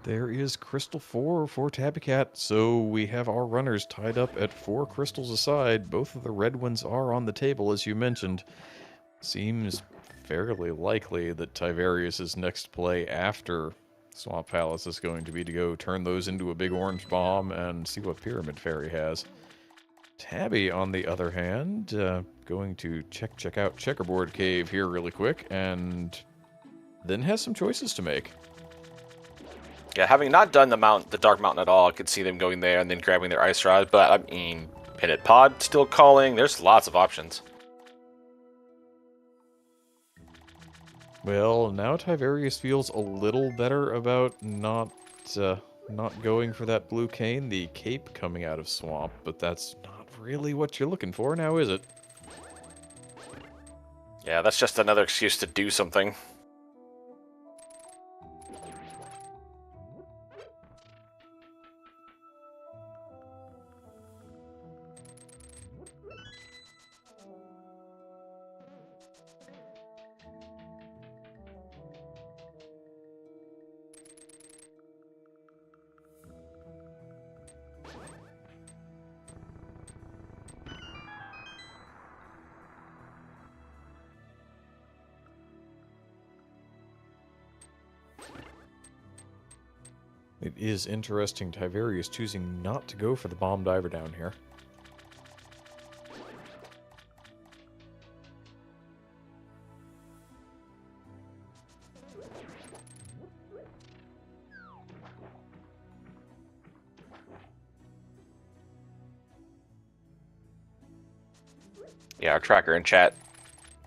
Speaker 2: There is Crystal 4 for Tabbycat, so we have our runners tied up at 4 crystals aside. Both of the red ones are on the table, as you mentioned. Seems fairly likely that Tyvarius' next play after Swamp Palace is going to be to go turn those into a big orange bomb and see what Pyramid Fairy has. Tabby, on the other hand, going to check out Checkerboard Cave here really quick, and then has some choices to make.
Speaker 3: Yeah, having not done the Dark Mountain at all, I could see them going there and then grabbing their Ice Rod, but I mean, Pitted Pod still calling, there's lots of options.
Speaker 2: Well, now Tyvarius feels a little better about not going for that blue cane, the cape coming out of Swamp, but that's not really what you're looking for now, is it?
Speaker 3: Yeah, that's just another excuse to do something.
Speaker 2: It is interesting Tyvarius choosing not to go for the bomb diver down here.
Speaker 3: Yeah, our tracker in chat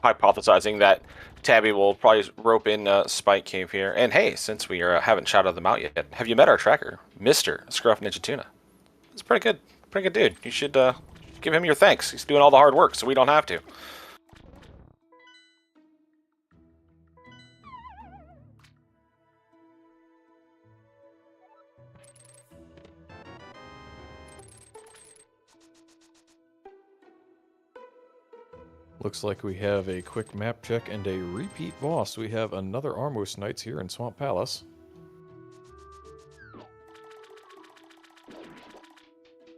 Speaker 3: hypothesizing that Tabby will probably rope in Spike Cave here. And hey, since we haven't shouted them out yet, have you met our tracker, Mr. Scruff Ninja Tuna? He's pretty good dude. You should give him your thanks. He's doing all the hard work, so we don't have to.
Speaker 2: Looks like we have a quick map check and a repeat boss. We have another Armos Knights here in Swamp Palace.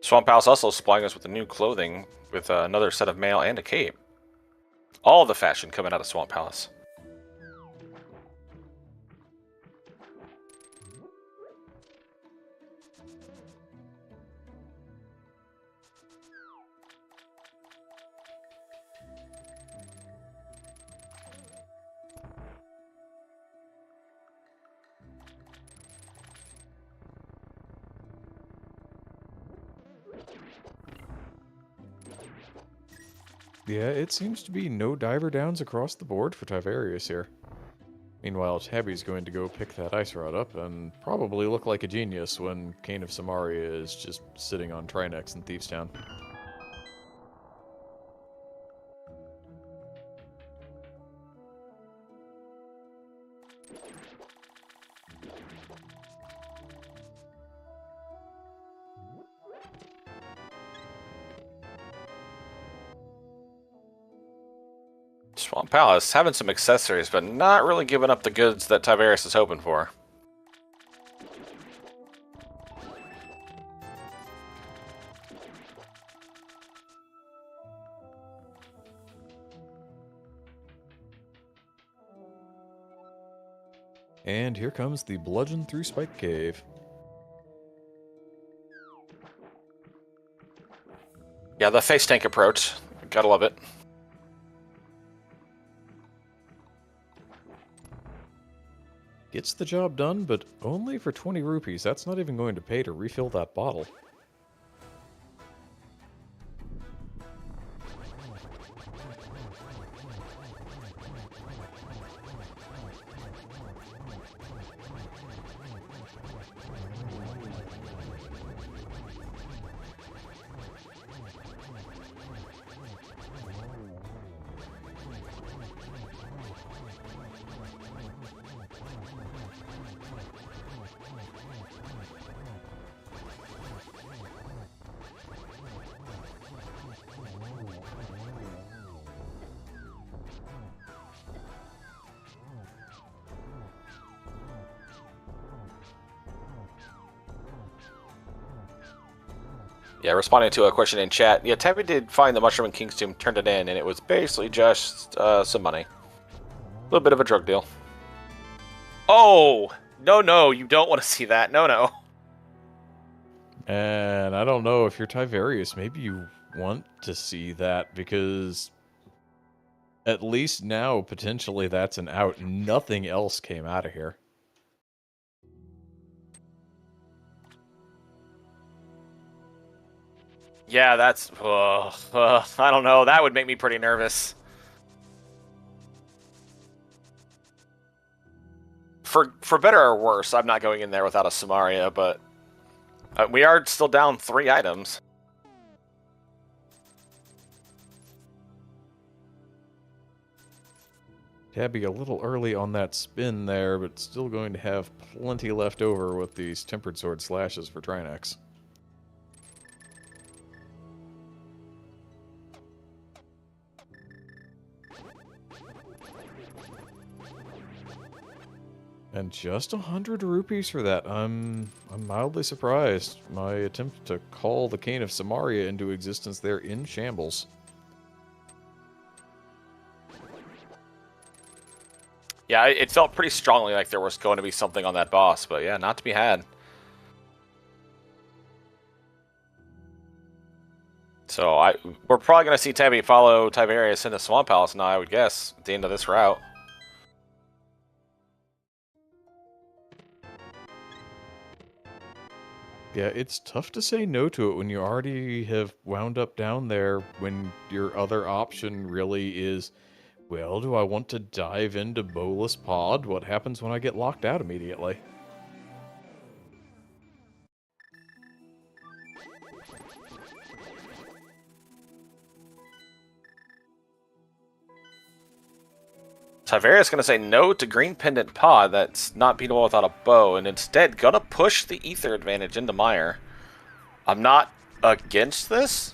Speaker 3: Swamp Palace also supplying us with the new clothing with another set of mail and a cape. All the fashion coming out of Swamp Palace.
Speaker 2: Yeah, it seems to be no diver downs across the board for Tyvarius here. Meanwhile, Tabby's going to go pick that ice rod up and probably look like a genius when Cane of Samaria is just sitting on Trinex in Thievestown.
Speaker 3: Swamp Palace having some accessories, but not really giving up the goods that Tyvarius is hoping for.
Speaker 2: And here comes the Bludgeon Through Spike Cave.
Speaker 3: Yeah, the face tank approach. Gotta love it.
Speaker 2: Gets the job done, but only for 20 rupees. That's not even going to pay to refill that bottle.
Speaker 3: Yeah, responding to a question in chat. Yeah, Tabby did find the mushroom in King's Tomb, turned it in, and it was basically just some money. A little bit of a drug deal. Oh! No, you don't want to see that. No.
Speaker 2: And I don't know if you're Tyvarius, maybe you want to see that, because at least now, potentially, that's an out. Nothing else came out of here.
Speaker 3: Yeah, that's... I don't know. That would make me pretty nervous. For better or worse, I'm not going in there without a Samaria, but... we are still down 3 items.
Speaker 2: Tabby a little early on that spin there, but still going to have plenty left over with these Tempered Sword slashes for Trinex. And just 100 rupees for that. I'm mildly surprised. My attempt to call the Cane of Samaria into existence there in shambles.
Speaker 3: Yeah, it felt pretty strongly like there was going to be something on that boss, but yeah, not to be had. So we're probably going to see Tabby follow Tyvarius into Swamp Palace now, I would guess, at the end of this route.
Speaker 2: Yeah, it's tough to say no to it when you already have wound up down there, when your other option really is, well, do I want to dive into Bolus Pod? What happens when I get locked out immediately?
Speaker 3: Tyvarius is going to say no to Green Pendant Pod that's not beatable without a bow, and instead going to push the Ether advantage into Mire. I'm not against this.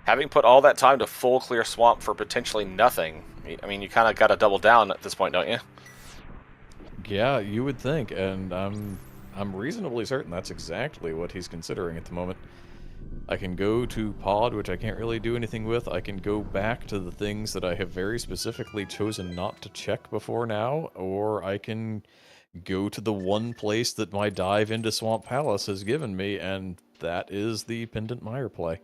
Speaker 3: Having put all that time to full clear swamp for potentially nothing, I mean, you kind of got to double down at this point, don't you?
Speaker 2: Yeah, you would think, and I'm reasonably certain that's exactly what he's considering at the moment. I can go to Pod, which I can't really do anything with. I can go back to the things that I have very specifically chosen not to check before now, or I can go to the one place that my dive into Swamp Palace has given me, and that is the Pendant Mire play.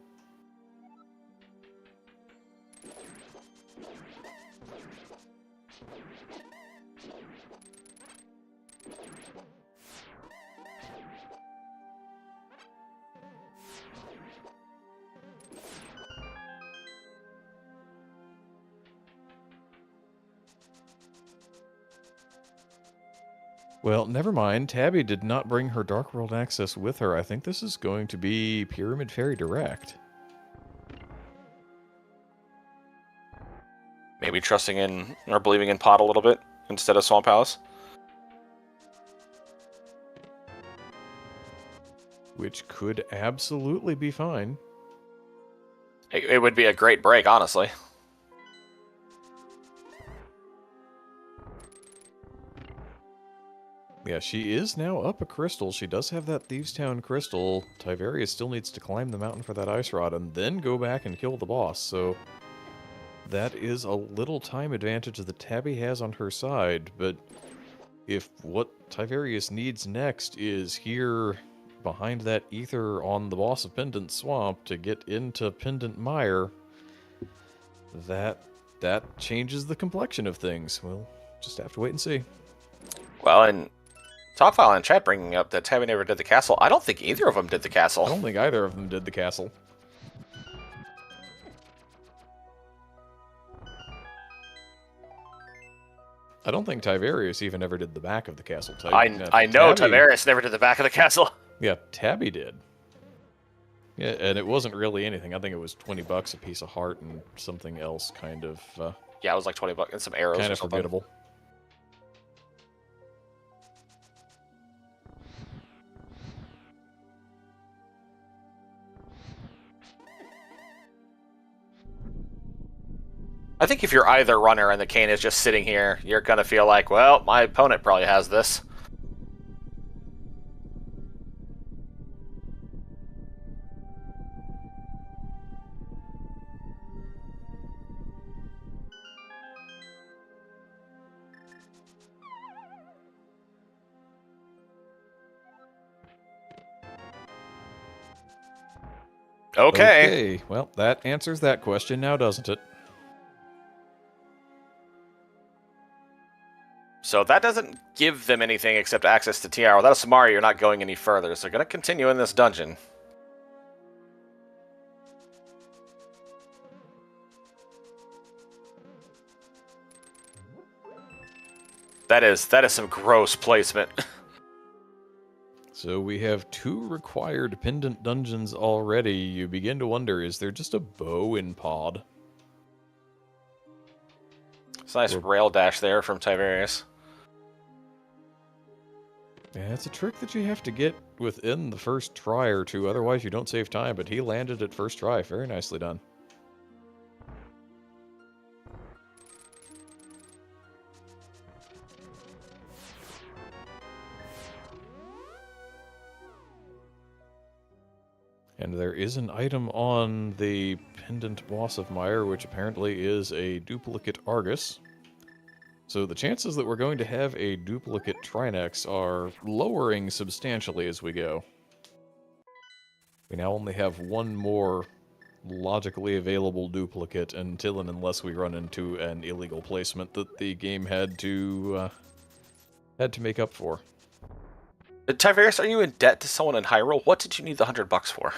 Speaker 2: Well, never mind. Tabby did not bring her Dark World access with her. I think this is going to be Pyramid Fairy Direct.
Speaker 3: Maybe trusting in or believing in Pod a little bit instead of Swamp Palace.
Speaker 2: Which could absolutely be fine.
Speaker 3: It would be a great break, honestly.
Speaker 2: Yeah, she is now up a crystal. She does have that Thieves Town crystal. Tyvarius still needs to climb the mountain for that ice rod and then go back and kill the boss, so that is a little time advantage that Tabby has on her side, but if what Tyvarius needs next is here behind that ether on the boss of Pendant Swamp to get into Pendant Mire, that changes the complexion of things. We'll just have to wait and see.
Speaker 3: Well, and Talkfile in chat bringing up that Tabby never did the castle. I don't think either of them did the castle.
Speaker 2: I don't think either of them did the castle. I don't think Tyvarius even ever did the back of the castle.
Speaker 3: I know Tyvarius never did the back of the castle.
Speaker 2: Yeah, Tabby did. Yeah, and it wasn't really anything. I think it was $20 a piece of heart and something else kind of...
Speaker 3: yeah, it was like $20 and some arrows
Speaker 2: kind
Speaker 3: or
Speaker 2: of
Speaker 3: something.
Speaker 2: forgettable.
Speaker 3: I think if you're either runner and the cane is just sitting here, you're going to feel like, well, my opponent probably has this. Okay.
Speaker 2: Well, that answers that question now, doesn't it?
Speaker 3: So that doesn't give them anything except access to TR. Without a Samari, you're not going any further. So they're going to continue in this dungeon. That is some gross placement.
Speaker 2: So we have 2 required pendant dungeons already. You begin to wonder, is there just a bow in Pod?
Speaker 3: It's a nice rail dash there from Tyvarius.
Speaker 2: Yeah, it's a trick that you have to get within the first try or two, otherwise you don't save time, but he landed it first try. Very nicely done. And there is an item on the Pendant Boss of Mire, which apparently is a duplicate Argus. So the chances that we're going to have a duplicate Trinex are lowering substantially as we go. We now only have one more logically available duplicate until and unless we run into an illegal placement that the game had to make up for.
Speaker 3: Tyvarius, are you in debt to someone in Hyrule? What did you need the $100 for?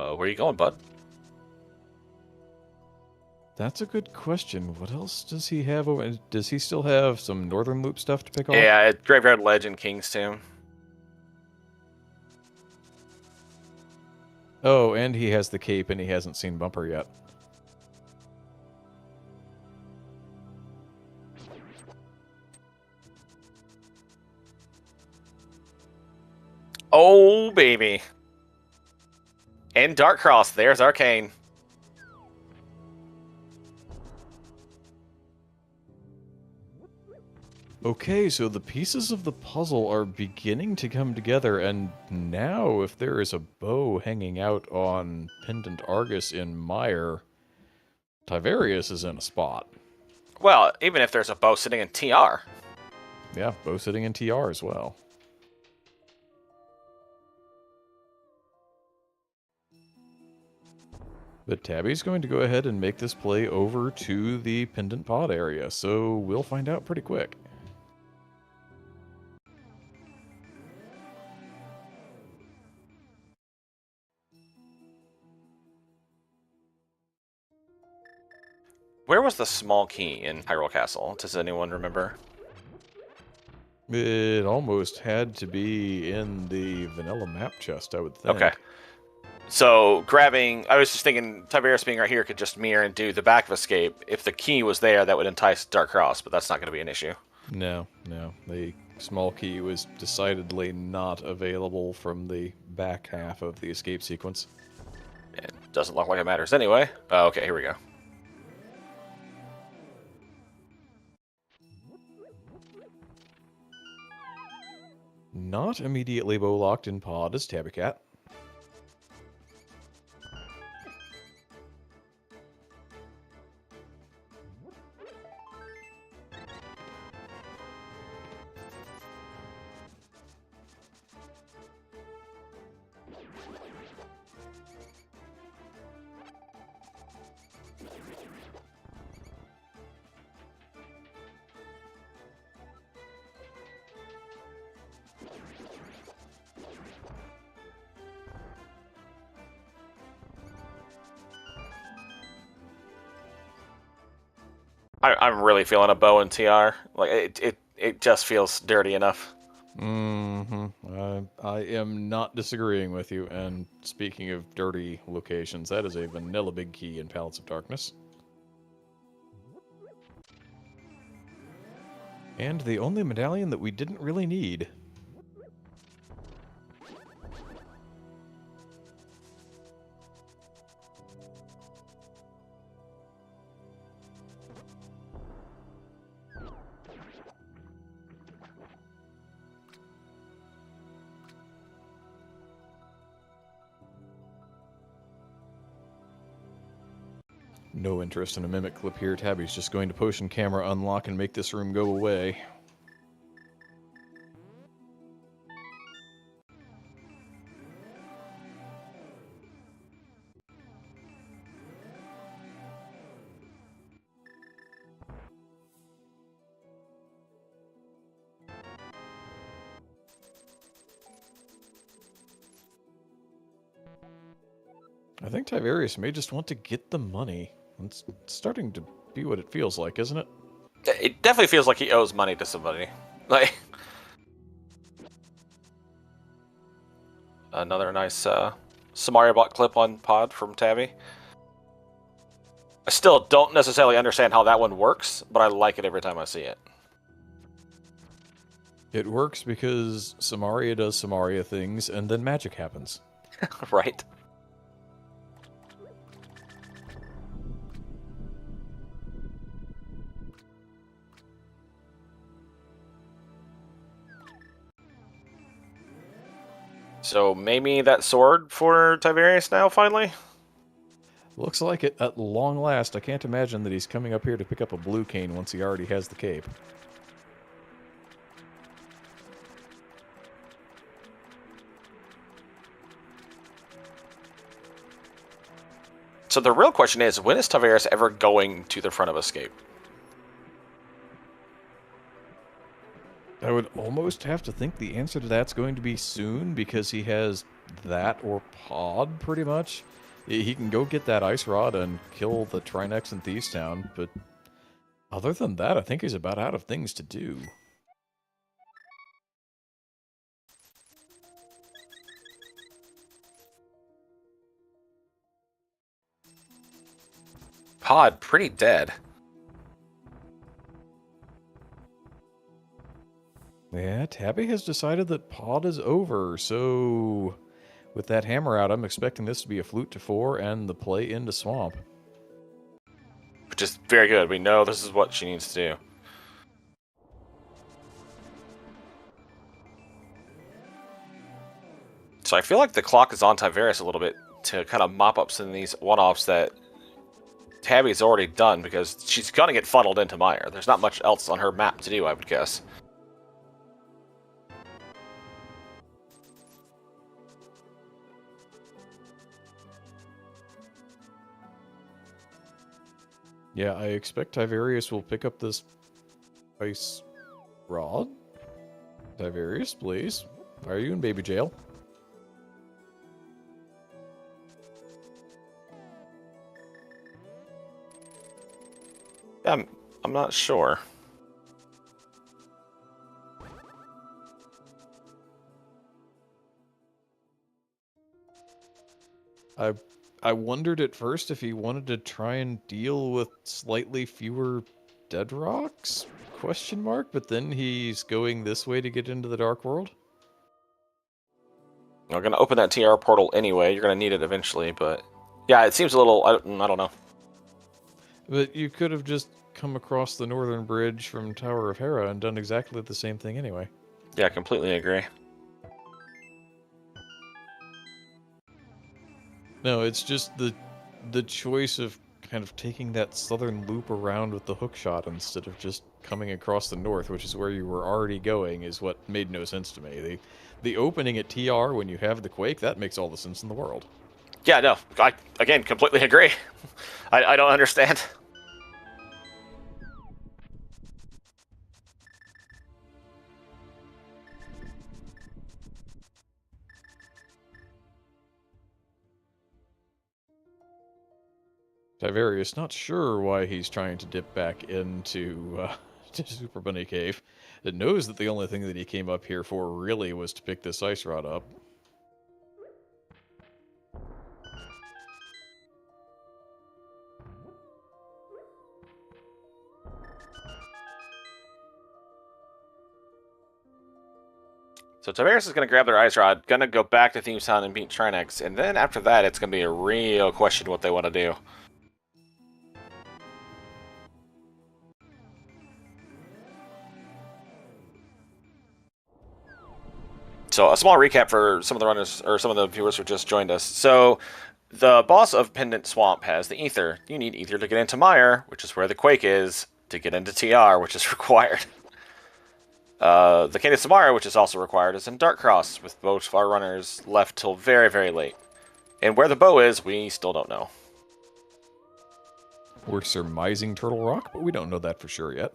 Speaker 3: Where are you going, bud?
Speaker 2: That's a good question. What else does he have? Does he still have some Northern Loop stuff to pick off?
Speaker 3: Yeah, Graveyard Ledge and King's Tomb.
Speaker 2: Oh, and he has the cape, and he hasn't seen Bumper yet.
Speaker 3: Oh, baby. And Dark Cross. There's Arcane.
Speaker 2: Okay, so the pieces of the puzzle are beginning to come together, and now if there is a bow hanging out on Pendant Argus in Mire, Tyvarius is in a spot.
Speaker 3: Well, even if there's a bow sitting in TR.
Speaker 2: Yeah, bow sitting in TR as well. But Tabby's going to go ahead and make this play over to the Pendant Pod area, so we'll find out pretty quick.
Speaker 3: Where was the small key in Hyrule Castle? Does anyone remember?
Speaker 2: It almost had to be in the vanilla map chest, I would think.
Speaker 3: Okay. So grabbing, I was just thinking Tyvarius being right here could just mirror and do the back of escape. If the key was there, that would entice Dark Cross, but that's not going to be an issue.
Speaker 2: No. The small key was decidedly not available from the back half of the escape sequence.
Speaker 3: It doesn't look like it matters anyway. Okay, here we go.
Speaker 2: Not immediately bow-locked in pod is Tabbycat.
Speaker 3: I'm really feeling a bow and TR. Like it just feels dirty enough.
Speaker 2: Mm-hmm. I am not disagreeing with you. And speaking of dirty locations, that is a vanilla big key in Palace of Darkness. And the only medallion that we didn't really need. No interest in a mimic clip here. Tabby's just going to potion camera unlock and make this room go away. I think Tyvarius may just want to get the money. It's starting to be what it feels like, isn't it?
Speaker 3: It definitely feels like he owes money to somebody. Like another nice Samaria bot clip on pod from Tabby. I still don't necessarily understand how that one works, but I like it every time I see it.
Speaker 2: It works because Samaria does Samaria things, and then magic happens.
Speaker 3: Right. So maybe that sword for Tyvarius now, finally?
Speaker 2: Looks like it at long last. I can't imagine that he's coming up here to pick up a blue cane once he already has the cape.
Speaker 3: So the real question is, when is Tyvarius ever going to the front of escape?
Speaker 2: I would almost have to think the answer to that's going to be soon, because he has that or pod, pretty much. He can go get that ice rod and kill the Trinex in Thieves Town, but other than that, I think he's about out of things to do.
Speaker 3: Pod, pretty dead.
Speaker 2: Yeah, Tabby has decided that pod is over, so with that hammer out, I'm expecting this to be a flute to 4 and the play into swamp.
Speaker 3: Which is very good. We know this is what she needs to do. So I feel like the clock is on Tyvarius a little bit to kind of mop up some of these one-offs that Tabby's already done, because she's going to get funneled into Mire. There's not much else on her map to do, I would guess.
Speaker 2: Yeah, I expect Tyvarius will pick up this ice rod. Tyvarius, please. Are you in baby jail?
Speaker 3: I'm not sure.
Speaker 2: I wondered at first if he wanted to try and deal with slightly fewer dead rocks? Question mark. But then he's going this way to get into the Dark World.
Speaker 3: We're gonna open that TR portal anyway. You're gonna need it eventually, but yeah, it seems a little. I don't know.
Speaker 2: But you could have just come across the northern bridge from Tower of Hera and done exactly the same thing anyway.
Speaker 3: Yeah, I completely agree.
Speaker 2: No, it's just the choice of kind of taking that southern loop around with the hookshot instead of just coming across the north, which is where you were already going, is what made no sense to me. The opening at TR when you have the Quake, that makes all the sense in the world.
Speaker 3: Yeah, no, I again completely agree. I don't understand.
Speaker 2: Tyvarius, not sure why he's trying to dip back into to Super Bunny Cave. It knows that the only thing that he came up here for really was to pick this ice rod up.
Speaker 3: So Tyvarius is going to grab their ice rod, going to go back to Theme Town and beat Trinex, and then after that, it's going to be a real question what they want to do. So a small recap for some of the runners, or some of the viewers who just joined us. So the boss of Pendant Swamp has the Ether. You need Ether to get into Mire, which is where the Quake is, to get into TR, which is required. The Cadence of Mire, which is also required, is in Dark Cross, with both of our runners left till very, very late. And where the bow is, we still don't know.
Speaker 2: We're surmising Turtle Rock, but we don't know that for sure yet.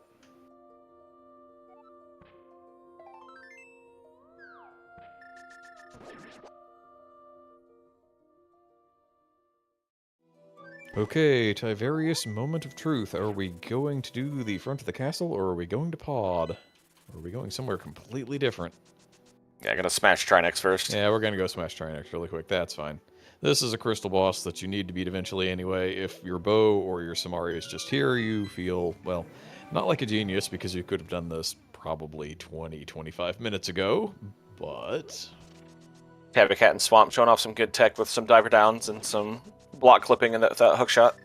Speaker 2: Okay, Tyvarius, moment of truth. Are we going to do the front of the castle, or are we going to pod? Or are we going somewhere completely different?
Speaker 3: Yeah, I'm going to smash Trinex first.
Speaker 2: Yeah, we're going to go smash Trinex really quick. That's fine. This is a crystal boss that you need to beat eventually anyway. If your bow or your Samari is just here, you feel, well, not like a genius, because you could have done this probably 20-25 minutes ago, but...
Speaker 3: Tabbycat and Swamp showing off some good tech with some diver downs and some block clipping and that hook shot.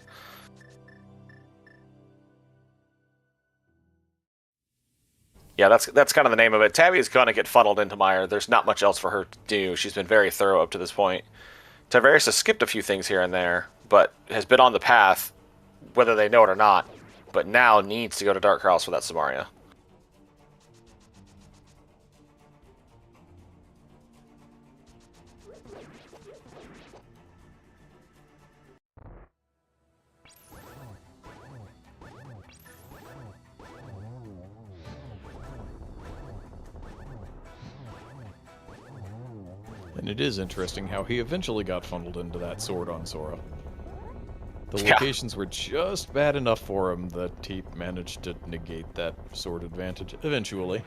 Speaker 3: Yeah, that's kind of the name of it. Tabby is going to get funneled into Mire. There's not much else for her to do. She's been very thorough up to this point. Tyvarius has skipped a few things here and there, but has been on the path, whether they know it or not, but now needs to go to Dark Cross for that Samaria.
Speaker 2: And it is interesting how he eventually got funneled into that sword on Sora. The
Speaker 3: Yeah.
Speaker 2: locations were just bad enough for him that he managed to negate that sword advantage eventually.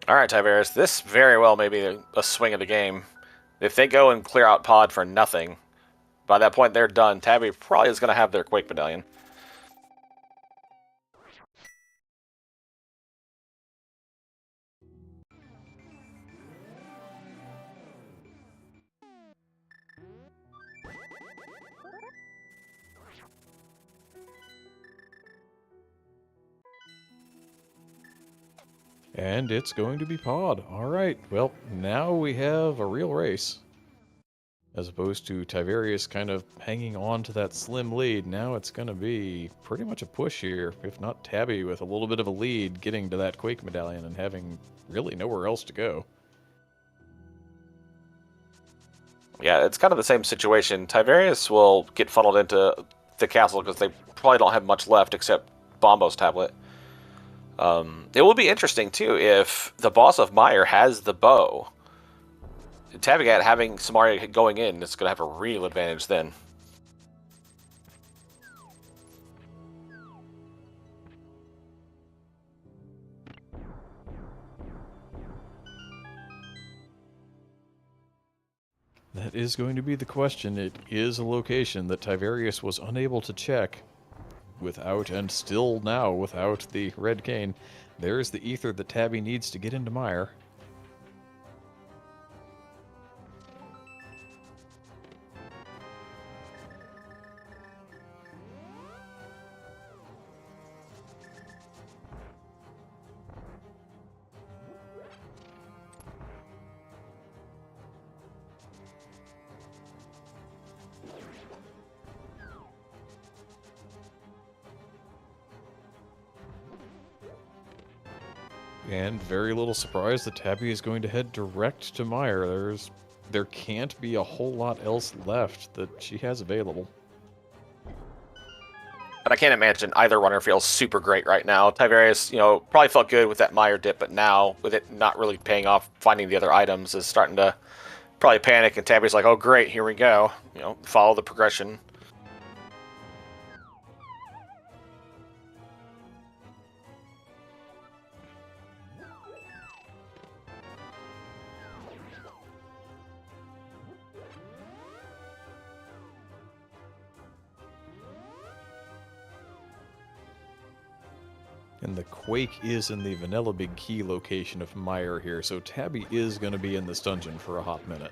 Speaker 3: Alright, Tyvarius, this very well may be a swing of the game. If they go and clear out Pod for nothing, by that point they're done. Tabby probably is going to have their Quake Medallion.
Speaker 2: And it's going to be Pod. Alright, well, now we have a real race. As opposed to Tyvarius kind of hanging on to that slim lead, now it's going to be pretty much a push here, if not Tabby with a little bit of a lead getting to that Quake Medallion and having really nowhere else to go.
Speaker 3: Yeah, it's kind of the same situation. Tyvarius will get funneled into the castle because they probably don't have much left except Bombo's tablet. It will be interesting, too, if the boss of Meyer has the bow. Tabbycat having Samaria going in is going to have a real advantage then.
Speaker 2: That is going to be the question. It is a location that Tyvarius was unable to check without, and still now without, the red cane. There's the ether that Tabby needs to get into Meyer. And very little surprise that Tabby is going to head direct to Meyer. There can't be a whole lot else left that she has available.
Speaker 3: And I can't imagine either runner feels super great right now. Tyvarius, probably felt good with that Meyer dip, but now with it not really paying off, finding the other items is starting to probably panic. And Tabby's like, "Oh great, here we go." Follow the progression.
Speaker 2: And the Quake is in the Vanilla Big Key location of Meyer here, so Tabby is going to be in this dungeon for a hot minute.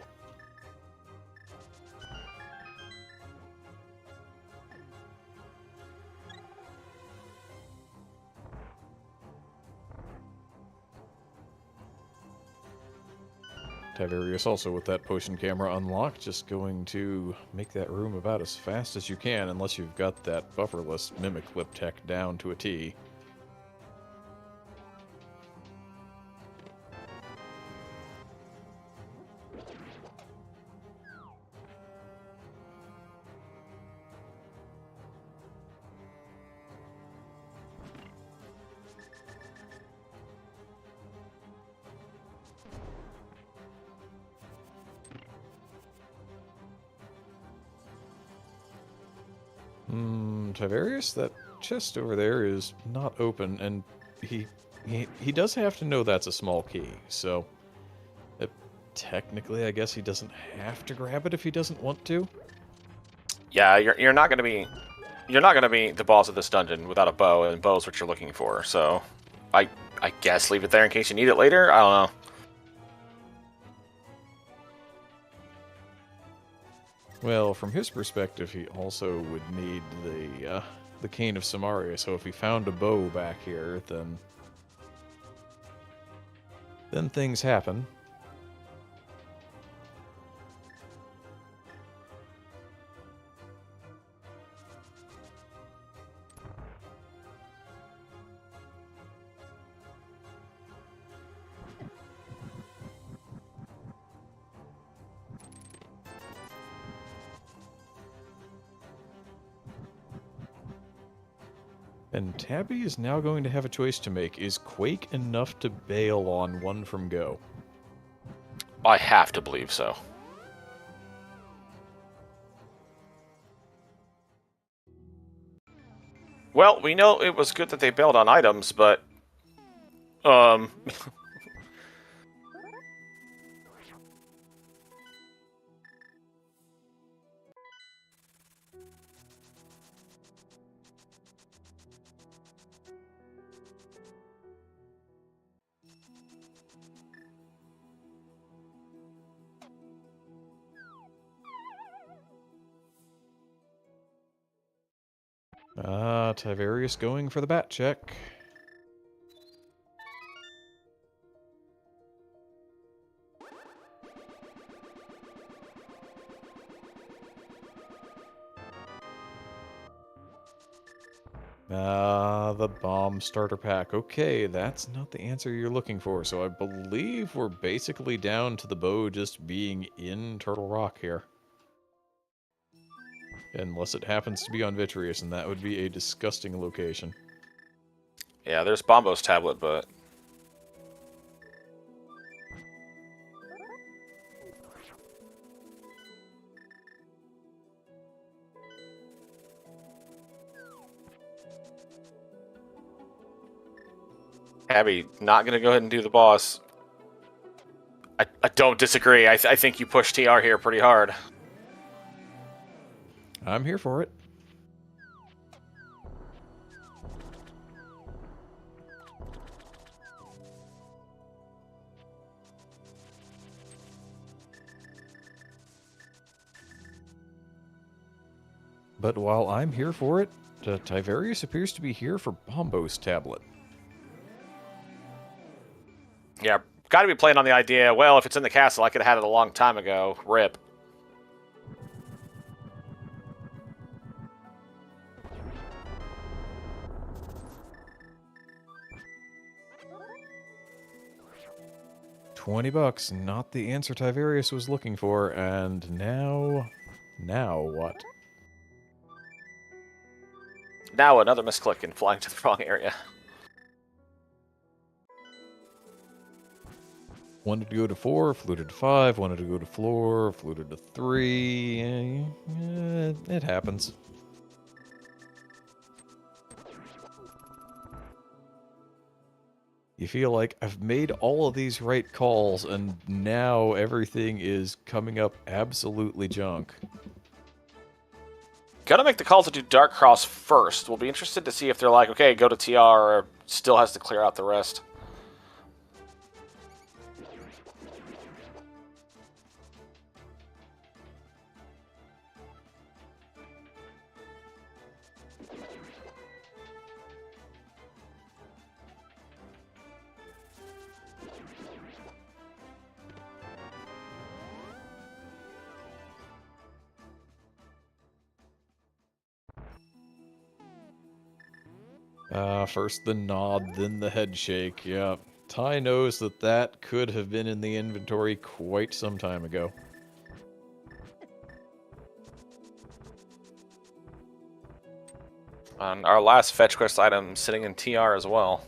Speaker 2: Tyvarius also with that potion camera unlocked, just going to make that room about as fast as you can, unless you've got that bufferless Mimic Clip tech down to a T. Tyvarius, that chest over there is not open, and he does have to know that's a small key, so technically I guess he doesn't have to grab it if he doesn't want to.
Speaker 3: Yeah, you're not gonna be the boss of this dungeon without a bow, and bow's what you're looking for. So I guess leave it there in case you need it later. I don't know.
Speaker 2: Well, from his perspective, he also would need the Cane of Samaria, so if he found a bow back here, then things happen. And Tabby is now going to have a choice to make. Is Quake enough to bail on one from go?
Speaker 3: I have to believe so. Well, we know it was good that they bailed on items, but
Speaker 2: Tyvarius going for the bat check. The bomb starter pack. Okay, that's not the answer you're looking for, so I believe we're basically down to the bow just being in Turtle Rock here. Unless it happens to be on Vitreous, and that would be a disgusting location.
Speaker 3: Yeah, there's Bombo's tablet, but... Abby, not going to go ahead and do the boss. I don't disagree. I think you push TR here pretty hard.
Speaker 2: I'm here for it. But while I'm here for it, Tyvarius appears to be here for Bombo's tablet.
Speaker 3: Yeah, got to be playing on the idea, well, if it's in the castle, I could have had it a long time ago. Rip.
Speaker 2: $20, not the answer Tyvarius was looking for, and now what?
Speaker 3: Now another misclick and flying to the wrong area.
Speaker 2: Wanted to go to 4, flew to 5, wanted to go to floor, flew to 3. It happens. You feel like I've made all of these right calls, and now everything is coming up absolutely junk.
Speaker 3: Gotta make the call to do Dark Cross first. We'll be interested to see if they're like, okay, go to TR, or still has to clear out the rest.
Speaker 2: First the nod, then the head shake. Yeah, Ty knows that that could have been in the inventory quite some time ago.
Speaker 3: And our last fetch quest item sitting in TR as well.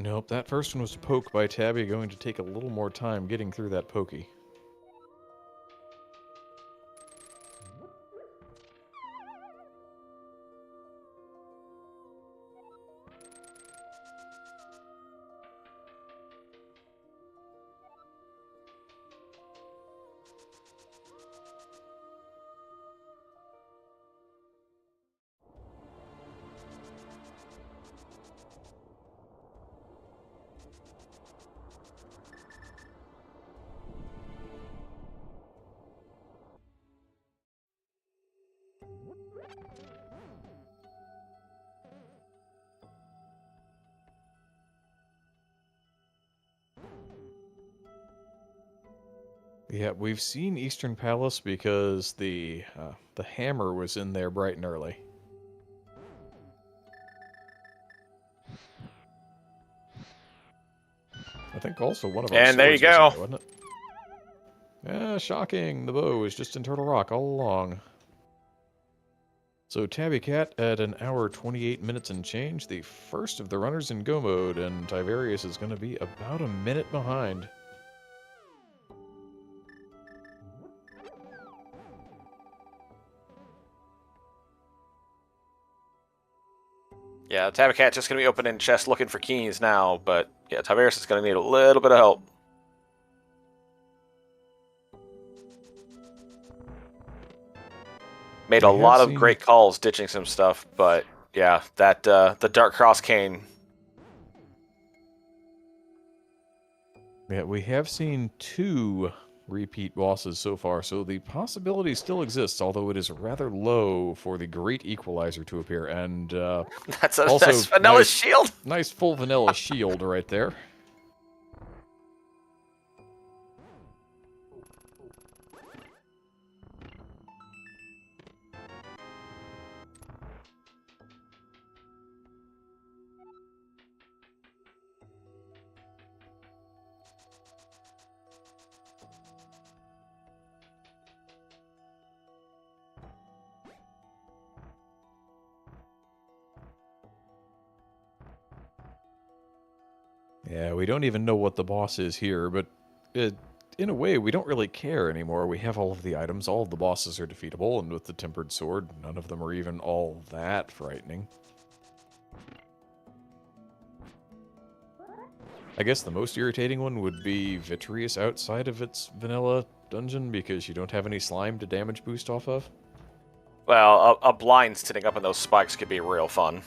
Speaker 2: Nope, that first one was a poke by Tabby, going to take a little more time getting through that pokey. Yeah, we've seen Eastern Palace because the hammer was in there bright and early. I think also one of our
Speaker 3: And there you
Speaker 2: swords was
Speaker 3: go.
Speaker 2: in there, wasn't it? Yeah, shocking. The bow was just in Turtle Rock all along. So Tabbycat at 1 hour 28 minutes and change, the first of the runners in go mode, and Tyvarius is going to be about a minute behind.
Speaker 3: Yeah, Tabbycat just going to be opening chests looking for keys now, but yeah, Tyvarius is going to need a little bit of help. Made a lot of great calls ditching some stuff, but yeah, that the Dark Cross cane.
Speaker 2: Yeah, we have seen two repeat bosses so far, so the possibility still exists, although it is rather low for the Great Equalizer to appear. And
Speaker 3: That's a
Speaker 2: also
Speaker 3: nice vanilla
Speaker 2: nice,
Speaker 3: shield.
Speaker 2: nice full vanilla shield right there. Yeah, we don't even know what the boss is here, but in a way, we don't really care anymore. We have all of the items, all of the bosses are defeatable, and with the Tempered Sword, none of them are even all that frightening. I guess the most irritating one would be Vitreous outside of its vanilla dungeon, because you don't have any slime to damage boost off of.
Speaker 3: Well, a blind sitting up in those spikes could be real fun.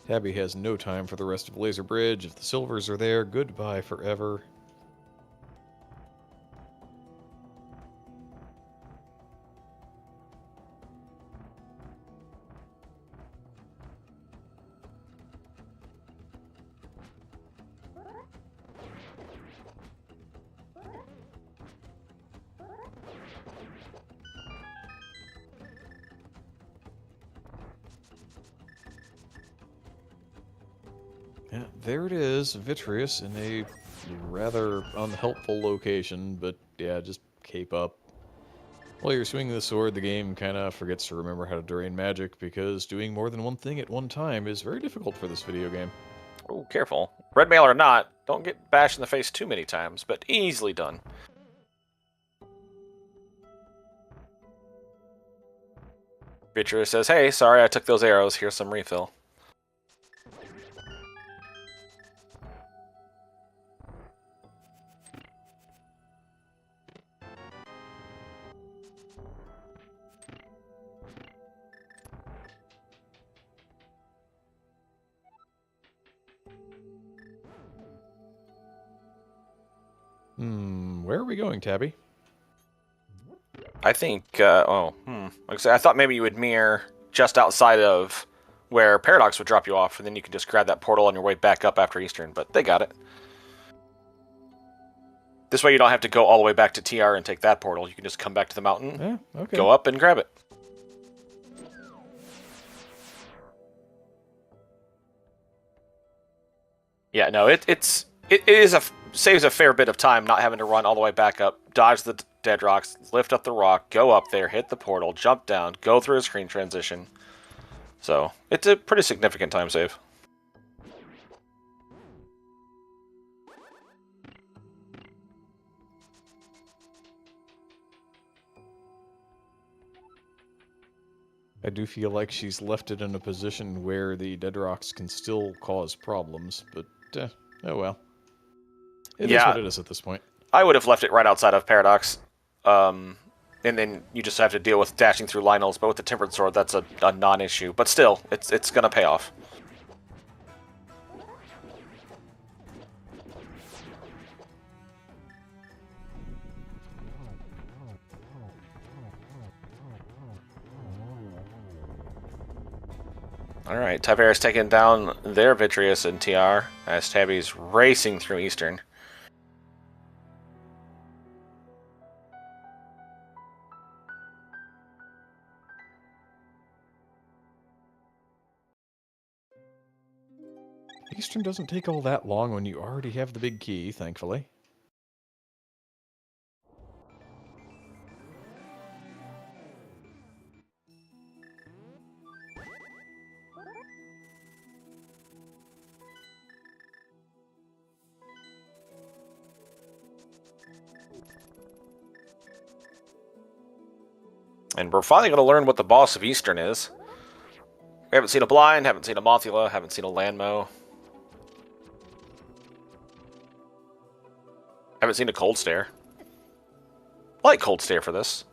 Speaker 2: Tabby has no time for the rest of Laser Bridge. If the silvers are there, goodbye forever. Yeah, there it is, Vitreous in a rather unhelpful location, but yeah, just cape up. While you're swinging the sword, the game kind of forgets to remember how to drain magic, because doing more than one thing at one time is very difficult for this video game.
Speaker 3: Oh, careful. Red mail or not, don't get bashed in the face too many times, but easily done. Vitreous says, hey, sorry I took those arrows, here's some refill.
Speaker 2: Where are we going, Tabby?
Speaker 3: I think, like I said, I thought maybe you would mirror just outside of where Paradox would drop you off, and then you can just grab that portal on your way back up after Eastern, but they got it. This way you don't have to go all the way back to TR and take that portal. You can just come back to the mountain,
Speaker 2: Okay.
Speaker 3: go up, and grab it. Yeah, no, it saves a fair bit of time not having to run all the way back up, dodge the dead rocks, lift up the rock, go up there, hit the portal, jump down, go through a screen transition. So, it's a pretty significant time save.
Speaker 2: I do feel like she's left it in a position where the dead rocks can still cause problems, but oh well. It is what it is at this point.
Speaker 3: I would have left it right outside of Paradox. And then you just have to deal with dashing through Lionels, but with the Tempered Sword, that's a non-issue. But still, it's going to pay off. Alright, Tyvarius taking down their Vitreous and TR as Tabby's racing through Eastern.
Speaker 2: Eastern doesn't take all that long when you already have the big key, thankfully.
Speaker 3: And we're finally going to learn what the boss of Eastern is. We haven't seen a Blind, haven't seen a Mothula, haven't seen a Landmo. Haven't seen a Cold Stare. I like Cold Stare for this.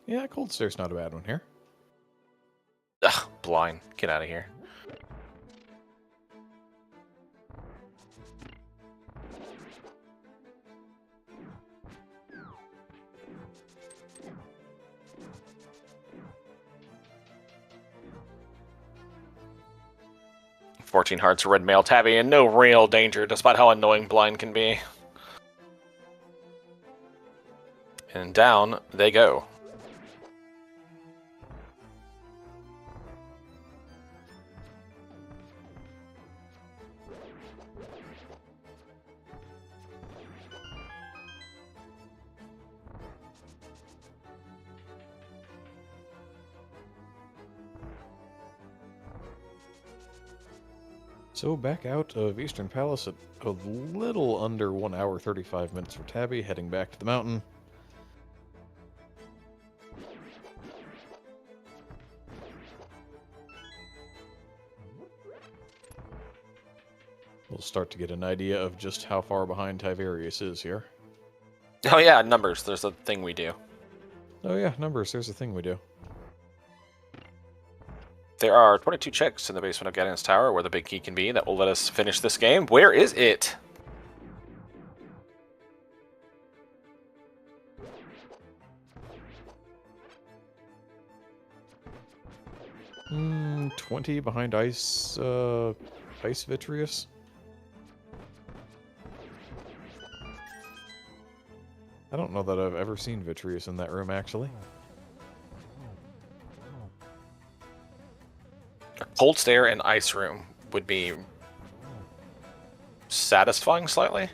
Speaker 2: Yeah, Cold Stare's not a bad one here.
Speaker 3: Ugh, Blind. Get out of here. 14 hearts, red male Tabby in no real danger, despite how annoying blind can be. And down they go.
Speaker 2: So back out of Eastern Palace at a little under 1 hour 35 minutes for Tabby, heading back to the mountain. We'll start to get an idea of just how far behind Tyvarius is here.
Speaker 3: Oh yeah, numbers. There's a thing we do.
Speaker 2: Oh yeah, numbers. There's a thing we do.
Speaker 3: There are 22 checks in the basement of Gadon's Tower where the big key can be that will let us finish this game. Where is it?
Speaker 2: Hmm, 20 behind Ice Vitreous. I don't know that I've ever seen Vitreous in that room, actually.
Speaker 3: A cold stare and ice room would be satisfying slightly.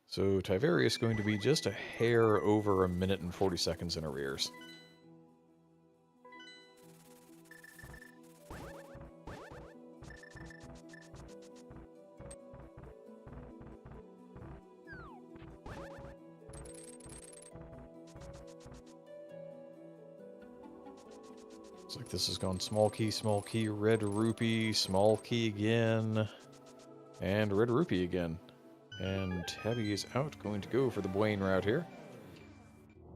Speaker 2: So Tyvarius going to be just a hair over 1 minute and 40 seconds in arrears. Looks like this has gone small key, red rupee, small key again, and red rupee again. And Tabby is out, going to go for the Bwayne route here.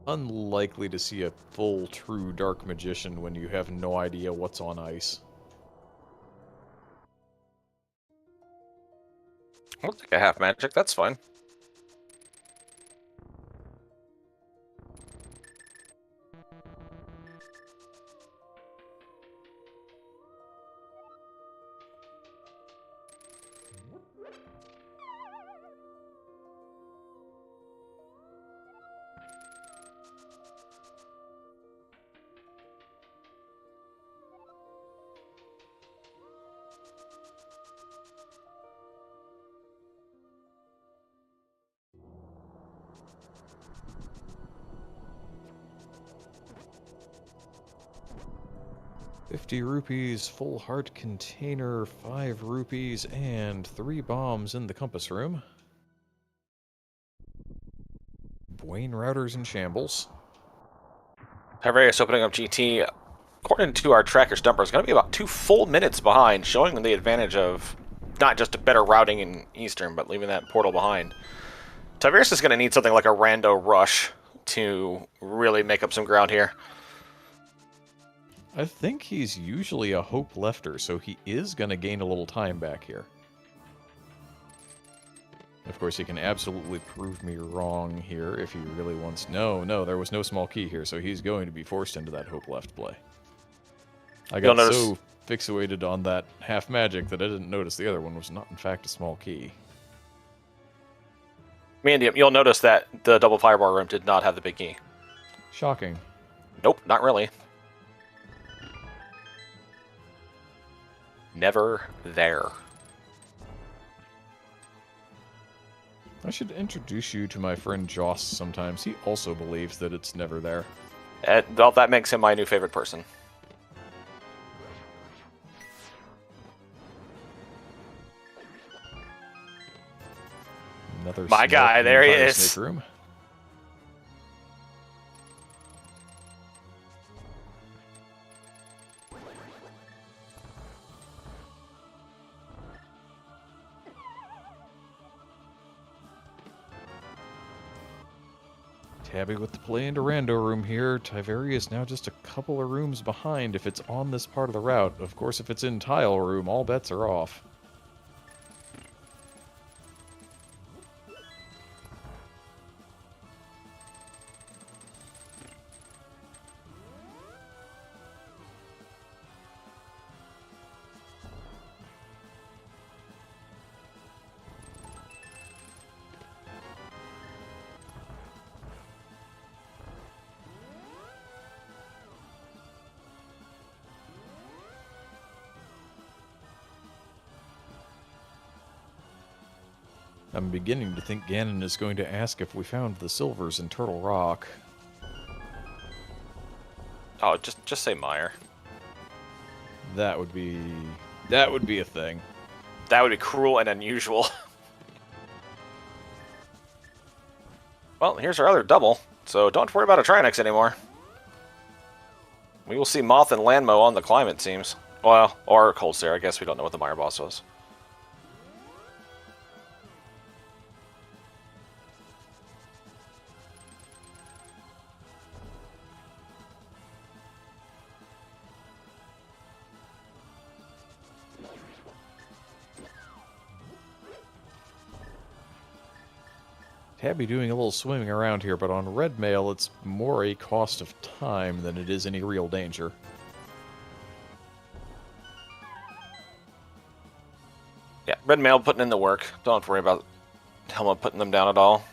Speaker 2: Unlikely to see a full, true Dark Magician when you have no idea what's on ice.
Speaker 3: I'll take a half magic, that's fine.
Speaker 2: ₹50, full heart container, 5 rupees, and 3 bombs in the compass room. Bwayne routers in shambles.
Speaker 3: Tyvarius opening up GT. According to our tracker's number, is going to be about 2 full minutes behind, showing them the advantage of not just a better routing in Eastern, but leaving that portal behind. Tyvarius is going to need something like a rando rush to really make up some ground here.
Speaker 2: I think he's usually a hope lefter, so he is going to gain a little time back here. Of course, he can absolutely prove me wrong here if he really wants... No, there was no small key here, so he's going to be forced into that hope left play. I got so fixated on that half magic that I didn't notice the other one was not, in fact, a small key.
Speaker 3: Mandy, you'll notice that the double firebar room did not have the big key.
Speaker 2: Shocking.
Speaker 3: Nope, not really. Never there.
Speaker 2: I should introduce you to my friend Joss sometimes. He also believes that it's never there.
Speaker 3: Well, that makes him my new favorite person.
Speaker 2: Another
Speaker 3: my guy, there he is.
Speaker 2: Snake room. Tabby with the play into rando room here. Tyvarius now just a couple of rooms behind if it's on this part of the route. Of course, if it's in tile room, all bets are off. I'm beginning to think Ganon is going to ask if we found the silvers in Turtle Rock.
Speaker 3: Oh, just say Meyer.
Speaker 2: That would be a thing.
Speaker 3: That would be cruel and unusual. Well, here's our other double, so don't worry about a Trinex anymore. We will see Moth and Landmo on the climb, it seems. Well, or Cold Stare, I guess we don't know what the Meyer boss was.
Speaker 2: Tabby doing a little swimming around here, but on red mail, it's more a cost of time than it is any real danger.
Speaker 3: Yeah, red mail putting in the work. Don't worry about Helma putting them down at all.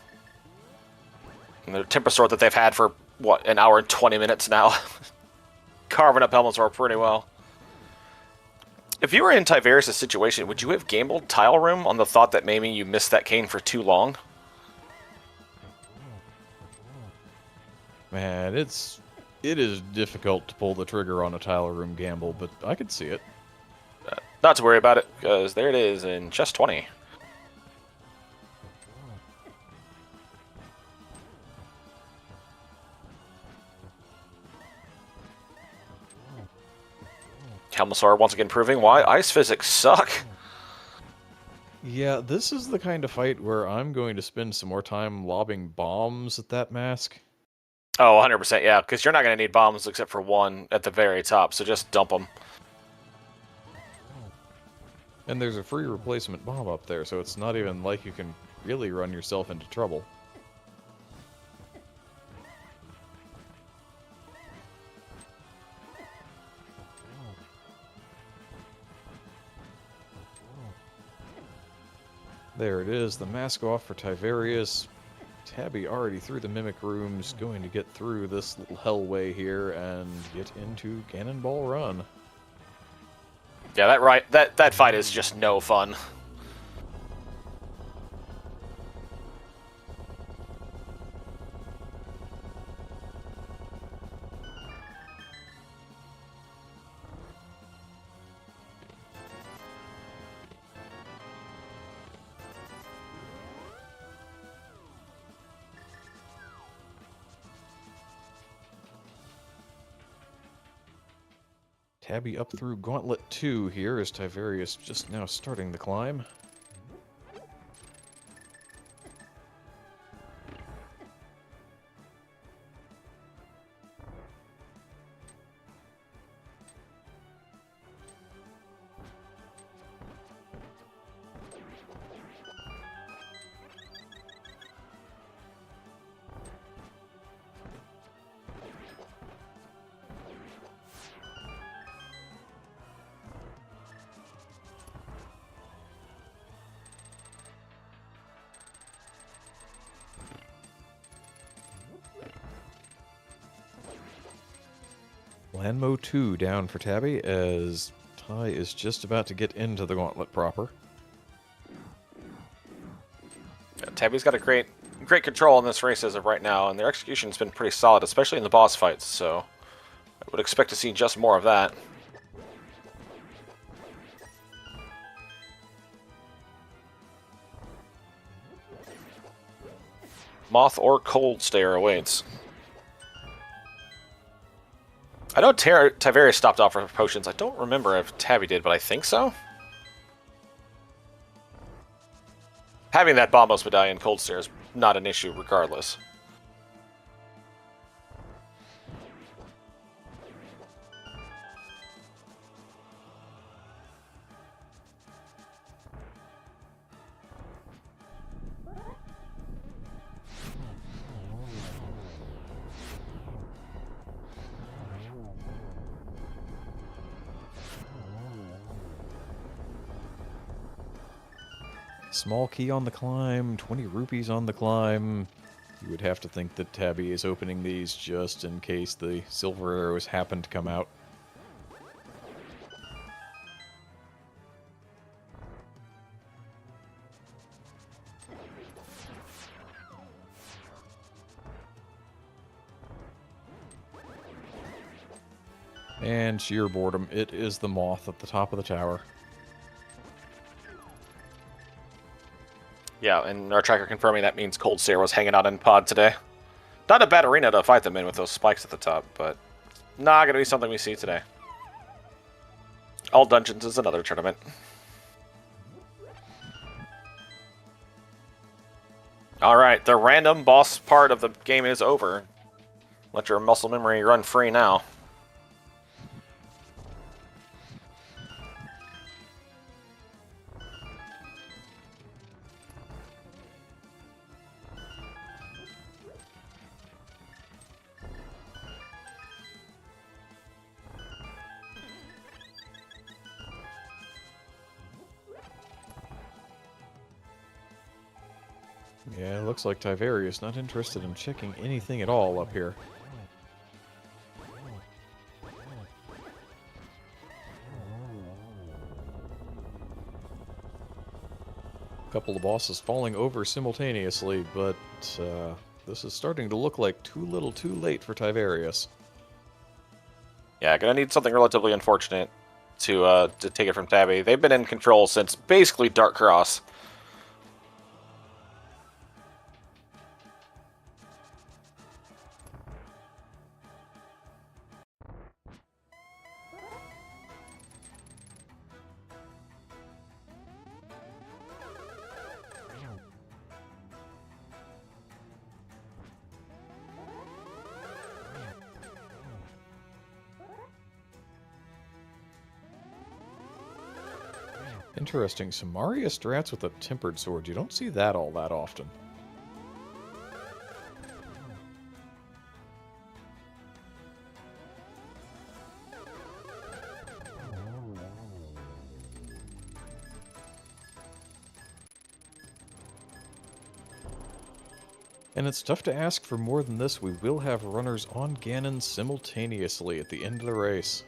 Speaker 3: And their Temper Sword that they've had for, what, an hour and 20 minutes now. Carving up Helmasaur pretty well. If you were in Tyvarius' situation, would you have gambled Tile Room on the thought that maybe you missed that cane for too long?
Speaker 2: Man, it is difficult to pull the trigger on a Tile Room gamble, but I could see it.
Speaker 3: Not to worry about it, because there it is in chest 20. Helmasaur once again proving why ice physics suck.
Speaker 2: Yeah, this is the kind of fight where I'm going to spend some more time lobbing bombs at that mask.
Speaker 3: Oh, 100%, yeah, because you're not going to need bombs except for one at the very top, so just dump them.
Speaker 2: And there's a free replacement bomb up there, so it's not even like you can really run yourself into trouble. There it is, the mask off for Tyvarius. Tabby already through the Mimic Rooms, going to get through this little hellway here and get into Cannonball Run.
Speaker 3: Yeah, that fight is just no fun.
Speaker 2: Tabby up through Gauntlet 2 here as Tyvarius just now starting the climb. Landmo 2 down for Tabby as Ty is just about to get into the gauntlet proper.
Speaker 3: Yeah, Tabby's got a great control in this race as of right now, and their execution's been pretty solid, especially in the boss fights, so I would expect to see just more of that. Moth or Cold Stare awaits. I know Tyvarius stopped off for potions. I don't remember if Tabby did, but I think so. Having that Bombos Medallion Cold Stare is not an issue regardless.
Speaker 2: Small key on the climb, 20 rupees on the climb. You would have to think that Tabby is opening these just in case the silver arrows happen to come out. And sheer boredom, it is the moth at the top of the tower.
Speaker 3: Yeah, and our tracker confirming that means Cold Stare was hanging out in pod today. Not a bad arena to fight them in with those spikes at the top, but not gonna be something we see today. All Dungeons is another tournament. Alright, the random boss part of the game is over. Let your muscle memory run free now.
Speaker 2: Yeah, it looks like Tyvarius not interested in checking anything at all up here. A couple of bosses falling over simultaneously, but this is starting to look like too little too late for Tyvarius.
Speaker 3: Yeah, gonna need something relatively unfortunate to take it from Tabby. They've been in control since basically Dark Cross.
Speaker 2: Interesting. Samaria strats with a tempered sword. You don't see that all that often. And it's tough to ask for more than this. We will have runners on Ganon simultaneously at the end of the race.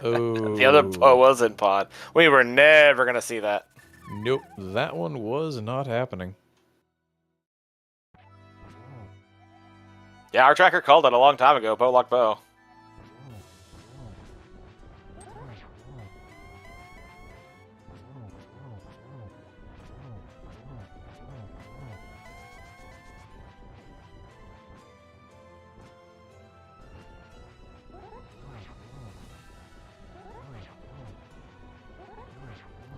Speaker 2: Oh.
Speaker 3: The other was in pod. We were never going to see that.
Speaker 2: Nope, that one was not happening.
Speaker 3: Yeah, our tracker called it a long time ago, Lock Bow.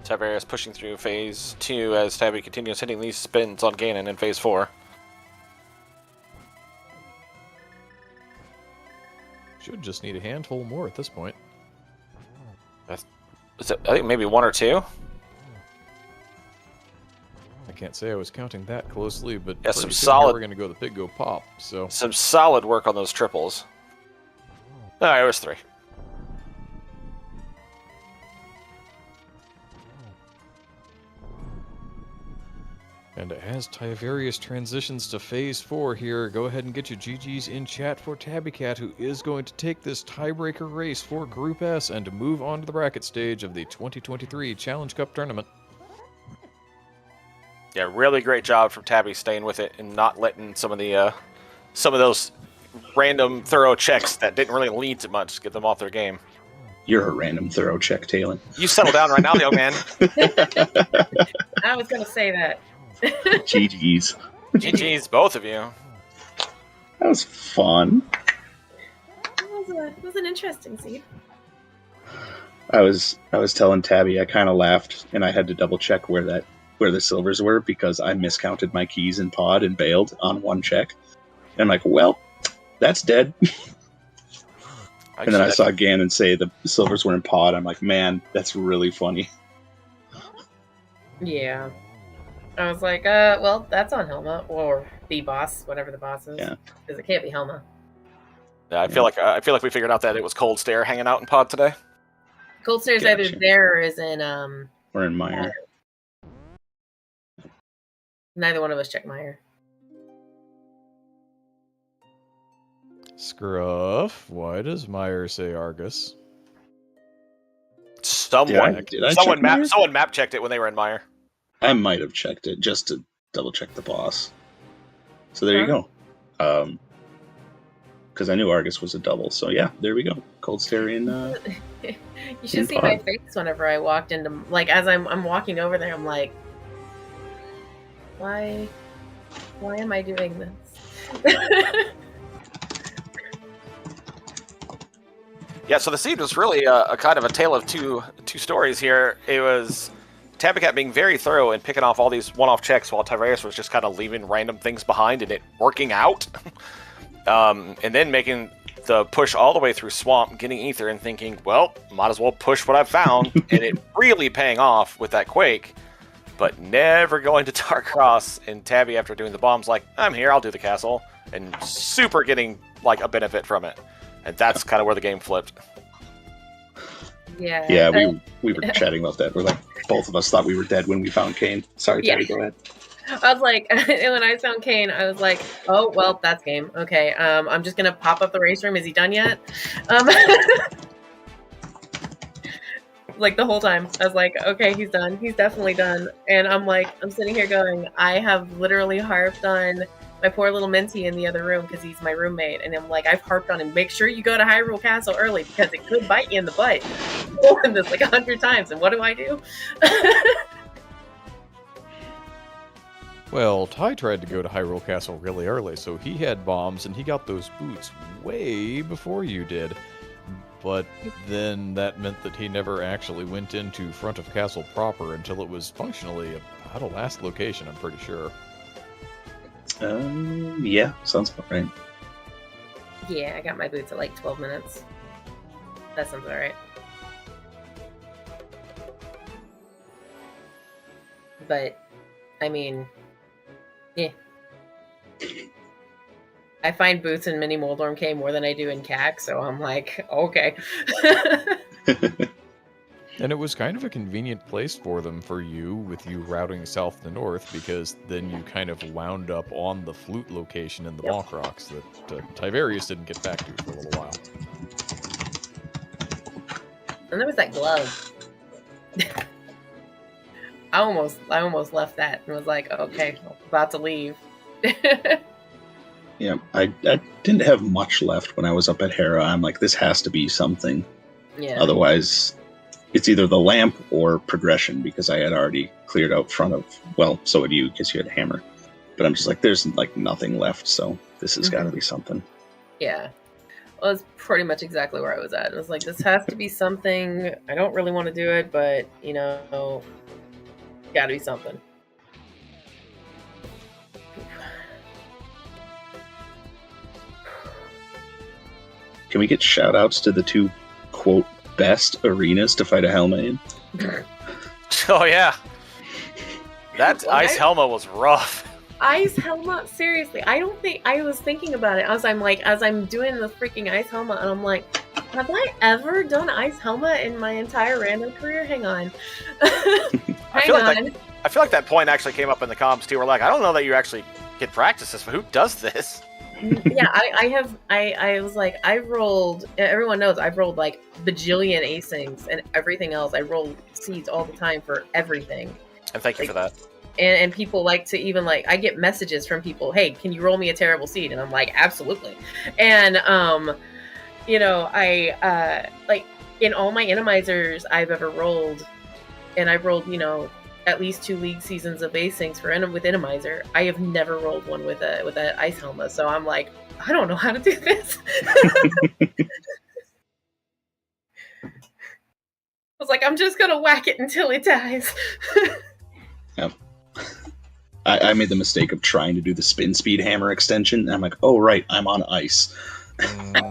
Speaker 3: Tyvarius pushing through phase 2 as Tabby continues hitting these spins on Ganon in phase 4.
Speaker 2: Should just need a handful more at this point.
Speaker 3: I think maybe 1 or 2.
Speaker 2: I can't say I was counting that closely, but
Speaker 3: yeah,
Speaker 2: some
Speaker 3: solid.
Speaker 2: We're going to go the pig go pop. So
Speaker 3: some solid work on those triples. All right, it was 3.
Speaker 2: And as Tyvarius transitions to phase 4 here, go ahead and get your GGs in chat for Tabbycat, who is going to take this tiebreaker race for Group S and move on to the bracket stage of the 2023 Challenge Cup Tournament.
Speaker 3: Yeah, really great job from Tabby staying with it and not letting some of those random thorough checks that didn't really lead to much get them off their game.
Speaker 4: You're a random thorough check, Talon.
Speaker 3: You settle down right now, young man.
Speaker 5: I was going to say that.
Speaker 4: GG's.
Speaker 3: GG's, both of you.
Speaker 4: That was fun.
Speaker 5: It was an interesting scene.
Speaker 4: I was telling Tabby, I kind of laughed, and I had to double check where the silvers were because I miscounted my keys in pod and bailed on 1 check. And I'm like, well, that's dead. And then I saw Ganon say the silvers were in pod. I'm like, man, that's really funny.
Speaker 5: Yeah. I was like, well, that's on Helma or the boss, whatever the boss is.
Speaker 4: Yeah.
Speaker 5: Because it can't be Helma.
Speaker 3: Yeah, I feel like we figured out that it was Cold Stare hanging out in pod today.
Speaker 5: Cold Stare's
Speaker 4: Gotcha.
Speaker 5: either there or is in
Speaker 4: We're in Meyer.
Speaker 5: Neither one of us checked Meyer.
Speaker 2: Scruff, why does Meyer say Argus?
Speaker 3: Someone
Speaker 4: check Meyer?
Speaker 3: someone map checked it when they were in Meyer.
Speaker 4: I might have checked it just to double check the boss. So there you go. Because I knew Argus was a double. So yeah, there we go. Cold Stare in.
Speaker 5: You should see my face whenever I walked into, like, as I'm walking over there. I'm like, why am I doing this?
Speaker 3: Yeah, so the seed was really a kind of a tale of two stories here. It was Tabbycat being very thorough and picking off all these one-off checks while Tyvarius was just kind of leaving random things behind and it working out. And then making the push all the way through Swamp, getting Ether and thinking, well, might as well push what I've found. And it really paying off with that Quake, but never going to Tarkross. And Tabby, after doing the bombs, like, I'm here, I'll do the castle. And super getting like a benefit from it. And that's kind of where the game flipped.
Speaker 5: Yeah.
Speaker 4: Yeah, we were chatting about that. We're like, both of us thought we were dead when we found Kane. Sorry, Tabby, go ahead.
Speaker 5: I was like, when I found Kane, I was like, oh, well, that's game. Okay, I'm just going to pop up the race room. Is he done yet? Like, the whole time. I was like, okay, he's done. He's definitely done. And I'm like, I'm sitting here going, I have literally harped on my poor little Minty in the other room because he's my roommate. And I'm like, I've harped on him. Make sure you go to Hyrule Castle early because it could bite you in the butt. I've told this like 100 times. And what do?
Speaker 2: Well, Ty tried to go to Hyrule Castle really early, so he had bombs and he got those boots way before you did. But then that meant that he never actually went into front of castle proper until it was functionally about a last location, I'm pretty sure.
Speaker 4: Yeah, sounds about right.
Speaker 5: Yeah, I got my boots at like 12 minutes. That sounds alright. But, I mean, yeah. I find boots in Mini Moldorm K more than I do in CAC, so I'm like, okay.
Speaker 2: And it was kind of a convenient place for them for you, with you routing south to north, because then you kind of wound up on the flute location in the Bonk Rocks that Tyvarius didn't get back to for a little while.
Speaker 5: And there was that glove. I almost left that and was like, okay, about to leave.
Speaker 4: Yeah, I didn't have much left when I was up at Hera. I'm like, this has to be something.
Speaker 5: Yeah.
Speaker 4: Otherwise, it's either the lamp or progression, because I had already cleared out front of, well, so had you, because you had hammer. But I'm just like, there's like nothing left, so this has got to be something.
Speaker 5: Yeah. Well, it's pretty much exactly where I was at. I was like, this has to be something. I don't really want to do it, but, you know, gotta be something.
Speaker 4: Can we get shout outs to the two, quote, best arenas to fight a Helma in?
Speaker 3: Oh, yeah. That Ice Helma was rough.
Speaker 5: Ice Helma? Seriously, I don't think... I was thinking about it as I'm doing the freaking Ice Helma, and I'm like, have I ever done Ice Helma in my entire random career? Hang on.
Speaker 3: I feel like that point actually came up in the comms, too. We're like, I don't know that you actually get practice this, but who does this?
Speaker 5: Yeah, I was like, I rolled, everyone knows I've rolled like bajillion asyncs and everything else. I roll seeds all the time for everything.
Speaker 3: And thank you for that.
Speaker 5: And people like to even like, I get messages from people, hey, can you roll me a terrible seed? And I'm like, absolutely. And, you know, I, like in all my Randomizers I've ever rolled, and I've rolled, you know, at least 2 league seasons of asyncs with Randomizer, I have never rolled one with a Ice Helma. So I'm like, I don't know how to do this. I was like, I'm just gonna whack it until it dies.
Speaker 4: Yeah. I made the mistake of trying to do the spin speed hammer extension, and I'm like, oh right, I'm on ice.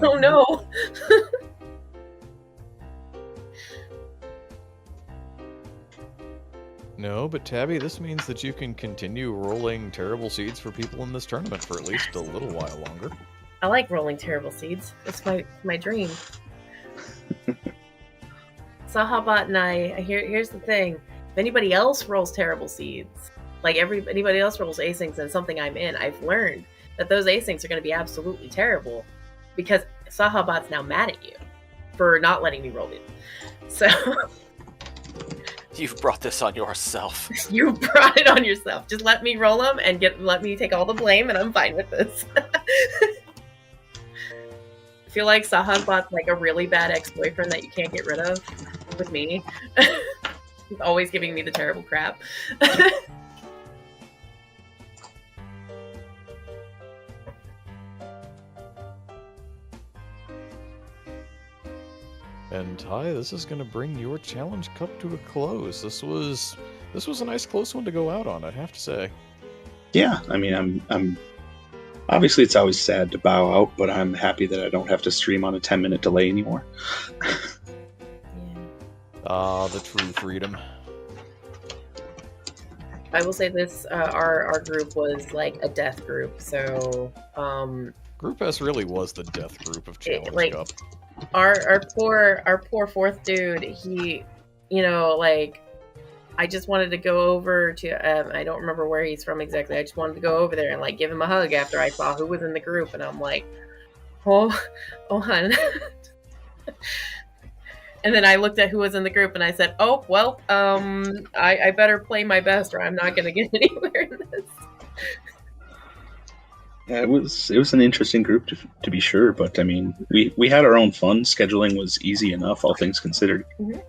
Speaker 5: Oh no.
Speaker 2: No, but Tabby, this means that you can continue rolling terrible seeds for people in this tournament for at least a little while longer.
Speaker 5: I like rolling terrible seeds. It's my dream. Sahabot and I, here's the thing. If anybody else rolls terrible seeds, like anybody else rolls asyncs and something I'm in, I've learned that those asyncs are going to be absolutely terrible because Sahabot's now mad at you for not letting me roll it. So
Speaker 3: You've brought this on yourself.
Speaker 5: you brought it on yourself. Just let me roll them and let me take all the blame, and I'm fine with this. I feel like Sahabot's like a really bad ex-boyfriend that you can't get rid of with me. He's always giving me the terrible crap.
Speaker 2: And Ty, this is going to bring your Challenge Cup to a close. This was a nice close one to go out on, I'd have to say.
Speaker 4: Yeah, I mean, I'm obviously it's always sad to bow out, but I'm happy that I don't have to stream on a 10-minute delay anymore.
Speaker 2: Ah, the true freedom.
Speaker 5: I will say this: our group was like a death group, so
Speaker 2: Group S really was the death group of Challenge Cup.
Speaker 5: Our poor fourth dude, he, like, I just wanted to go over to I don't remember where he's from exactly. I just wanted to go over there and like give him a hug after I saw who was in the group, and I'm like, oh hun. And then I looked at who was in the group and I said, oh well, I better play my best or I'm not gonna get anywhere in this.
Speaker 4: Yeah, it was an interesting group to be sure, but I mean, we had our own fun. Scheduling was easy enough, all things considered.
Speaker 5: Mm-hmm.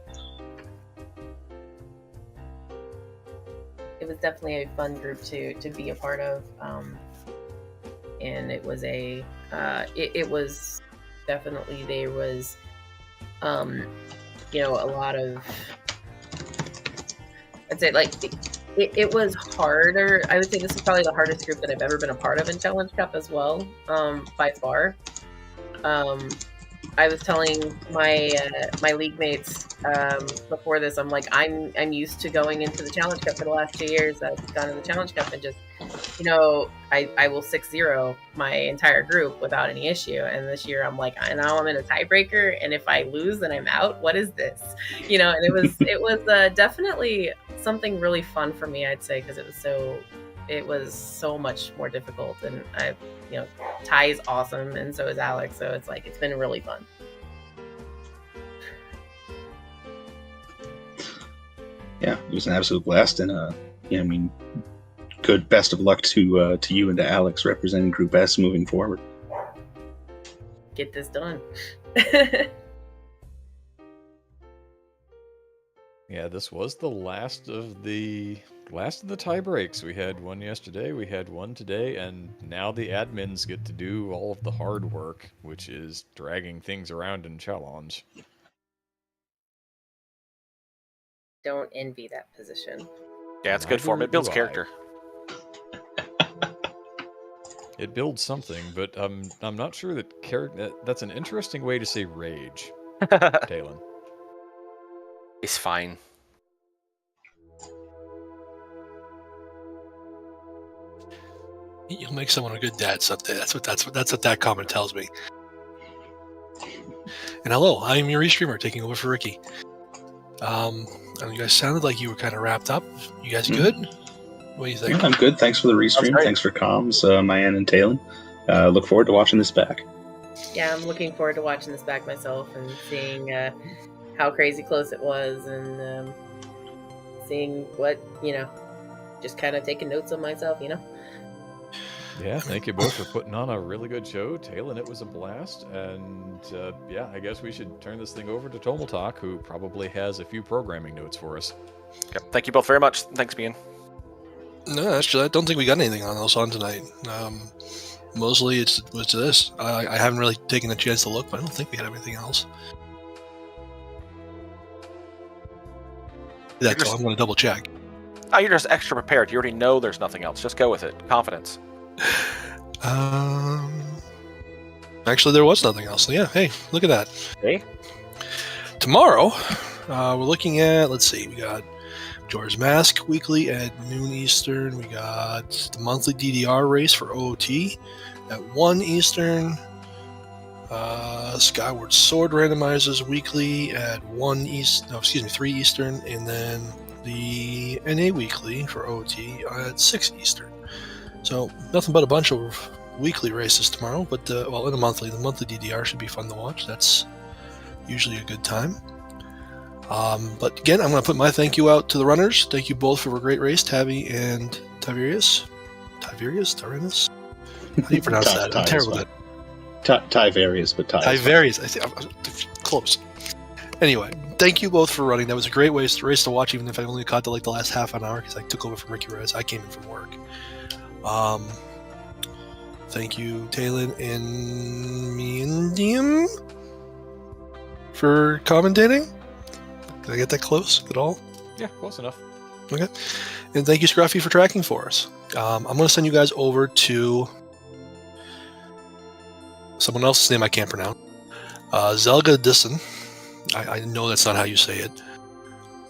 Speaker 5: It was definitely a fun group to be a part of, and it was it was definitely, there was a lot of, I'd say, like, it was harder. I would say this is probably the hardest group that I've ever been a part of in Challenge Cup as well, by far. I was telling my my league mates before this, I'm like, I'm used to going into the Challenge Cup for the last 2 years. I've gone to the Challenge Cup and just, I will 6-0 my entire group without any issue. And this year I'm like, now I'm in a tiebreaker, and if I lose, then I'm out. What is this? And it was definitely something really fun for me, I'd say, because it was so much more difficult, and Ty is awesome, and so is Alex, so it's like, it's been really fun.
Speaker 4: Yeah, it was an absolute blast, and good best of luck to you and to Alex representing Group S moving forward.
Speaker 5: Get this done.
Speaker 2: Yeah, this was the last of the tie breaks. We had one yesterday, we had one today, and now the admins get to do all of the hard work, which is dragging things around in challenge.
Speaker 5: Don't envy that position.
Speaker 3: Yeah, it's good for him. It builds character.
Speaker 2: It builds something, but I'm not sure that that's an interesting way to say rage, Talon.
Speaker 3: It's fine.
Speaker 6: You'll make someone a good dad someday. That's what that comment tells me. And hello, I am your restreamer taking over for Ricky. You guys sounded like you were kind of wrapped up. You guys good? What do you think?
Speaker 4: Yeah, I'm good. Thanks for the restream. Thanks for comms, Mayan and Talon. Look forward to watching this back.
Speaker 5: Yeah, I'm looking forward to watching this back myself and seeing how crazy close it was, and seeing what, just kind of taking notes of myself,
Speaker 2: Yeah, thank you both for putting on a really good show. Talon, it was a blast. And yeah, I guess we should turn this thing over to Tomaltalk, who probably has a few programming notes for us.
Speaker 3: Yep. Thank you both very much. Thanks, Ian.
Speaker 6: No, actually, I don't think we got anything else on tonight. Mostly it was to this. I haven't really taken a chance to look, but I don't think we had anything else. I'm going to double check.
Speaker 3: Oh, you're just extra prepared. You already know there's nothing else. Just go with it. Confidence.
Speaker 6: Actually, there was nothing else. So yeah, hey, look at that.
Speaker 3: Hey.
Speaker 6: Tomorrow, we're looking at, let's see, we got George Mask weekly at noon Eastern. We got the monthly DDR race for OOT at 1 Eastern. Skyward Sword randomizers weekly at 3 Eastern, and then the NA weekly for OT at 6 Eastern. So nothing but a bunch of weekly races tomorrow, but in the monthly DDR should be fun to watch. That's usually a good time. But again, I'm going to put my thank you out to the runners. Thank you both for a great race, Tabby and Tyvarius. Tyvarius? How do you pronounce that? I'm terrible at that.
Speaker 4: Tyvarius, but
Speaker 6: Tyvarius. I think I'm close. Anyway, thank you both for running. That was a great race to watch, even if I only caught the last half an hour because I took over from Ricky Rez. I came in from work. Thank you, Talon and Medium, for commentating. Did I get that close at all?
Speaker 2: Yeah, close enough.
Speaker 6: Okay. And thank you, Scruffy, for tracking for us. I'm going to send you guys over to someone else's name I can't pronounce. Zelda Disson. I know that's not how you say it.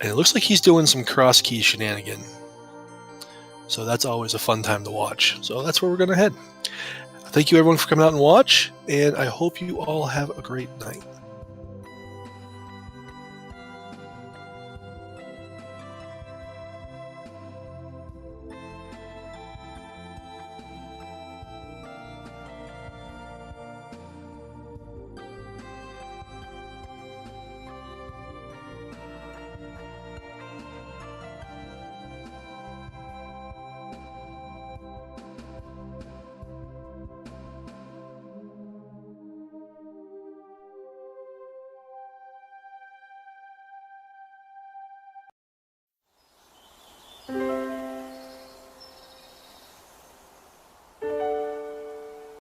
Speaker 6: And it looks like he's doing some cross-key shenanigan. So that's always a fun time to watch. So that's where we're going to head. Thank you, everyone, for coming out and watch. And I hope you all have a great night.